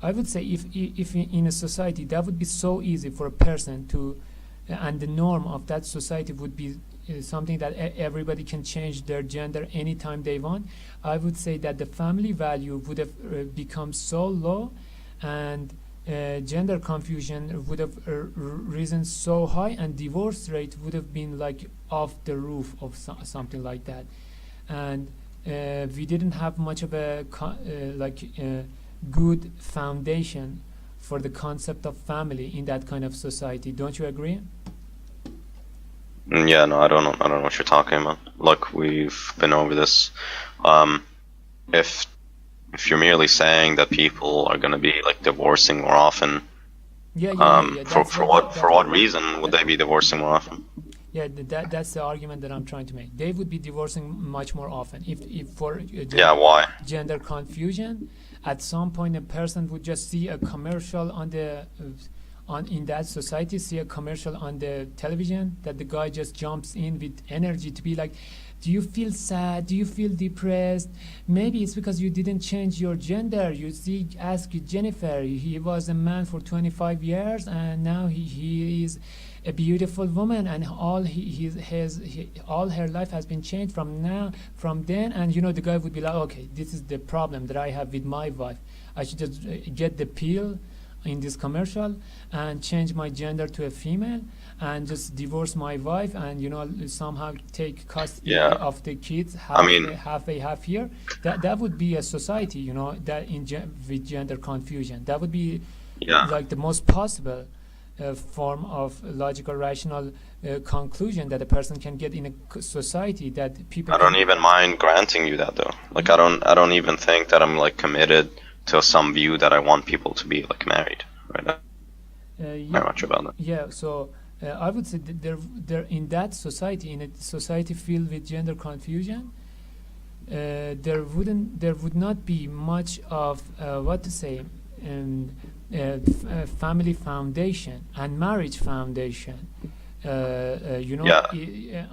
S1: I would say if in a society that would be so easy for a person to, and the norm of that society would be something that everybody can change their gender anytime they want, I would say that the family value would have become so low, and gender confusion would have risen so high, and divorce rate would have been like off the roof of something like that. And we didn't have much of a good foundation for the concept of family in that kind of society. Don't you agree?
S2: Yeah, no, I don't know what you're talking about. Look, we've been over this. If you're merely saying that people are going to be like divorcing more often, for what reason would they be divorcing more often?
S1: Yeah, that's the argument that I'm trying to make. They would be divorcing much more often if for
S2: why?
S1: Gender confusion. At some point, a person would just see a commercial in that society, see a commercial on the television that the guy just jumps in with energy to be like, do you feel sad? Do you feel depressed? Maybe it's because you didn't change your gender. You see, ask Jennifer. He was a man for 25 years, and now he is a beautiful woman, and all all her life has been changed from then. And the guy would be like, okay, this is the problem that I have with my wife. I should just get the pill in this commercial and change my gender to a female and just divorce my wife and somehow take custody of the kids half here. That would be a society that with gender confusion. That would be like the most possible form of logical rational conclusion that a person can get in a society that people.
S2: I don't even mind granting you that though. Like I don't even think that I'm like committed to some view that I want people to be like married, right? Very much about that.
S1: Yeah, so I would say that there in that society, in a society filled with gender confusion, there would not be much of family foundation and marriage foundation. I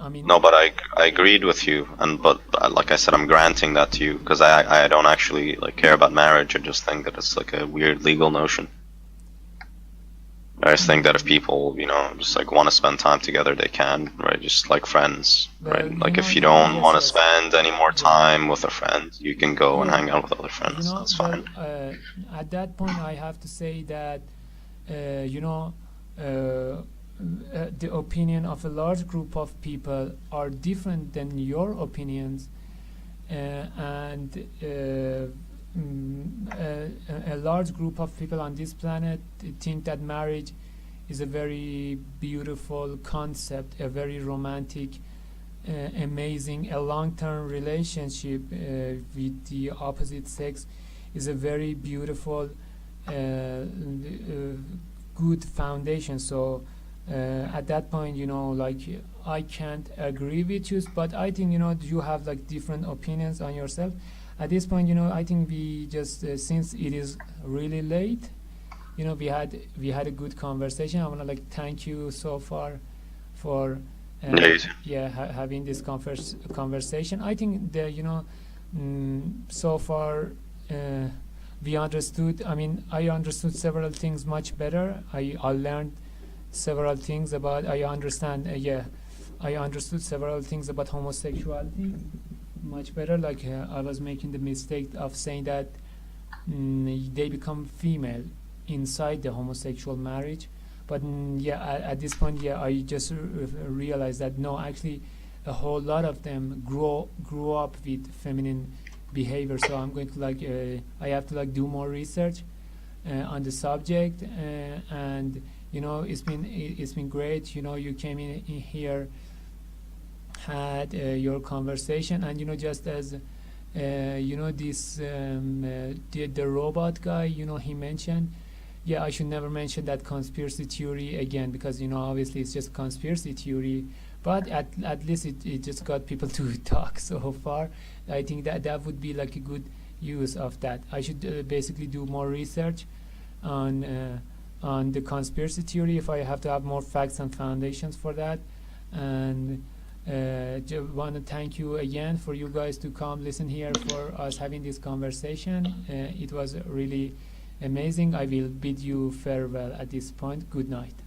S1: mean.
S2: No, but I agreed with you, but like I said, I'm granting that to you because I don't actually like care about marriage. I just think that it's like a weird legal notion. I just think that if people, just like want to spend time together, they can, right? Just like friends, right? Like if you don't want to spend any more time with a friend, you can go and hang out with other friends. That's fine.
S1: At that point, I have to say that, the opinion of a large group of people are different than your opinions, and a large group of people on this planet think that marriage is a very beautiful concept, a very romantic, amazing, a long-term relationship with the opposite sex is a very beautiful, good foundation. So at that point, I can't agree with you, but I think, you have like different opinions on yourself. At this point, I think we just, since it is really late, we had a good conversation. I want to thank you so far for having this conversation. I think that so far we understood. I mean, I understood several things much better. I learned several things about. I understood several things about homosexuality much better. I was making the mistake of saying that they become female inside the homosexual marriage, but at this point, I just realized that no, actually, a whole lot of them grew up with feminine behavior. So I'm going to I have to do more research on the subject, and it's been great. You came in here, had your conversation, and just as this the robot guy, he mentioned, I should never mention that conspiracy theory again, because obviously it's just conspiracy theory, but at least it just got people to talk so far. I think that would be like a good use of that. I should basically do more research on the conspiracy theory if I have to have more facts and foundations for that. And want to thank you again for you guys to come listen here for us having this conversation. It was really amazing. I will bid you farewell at this point. Good night.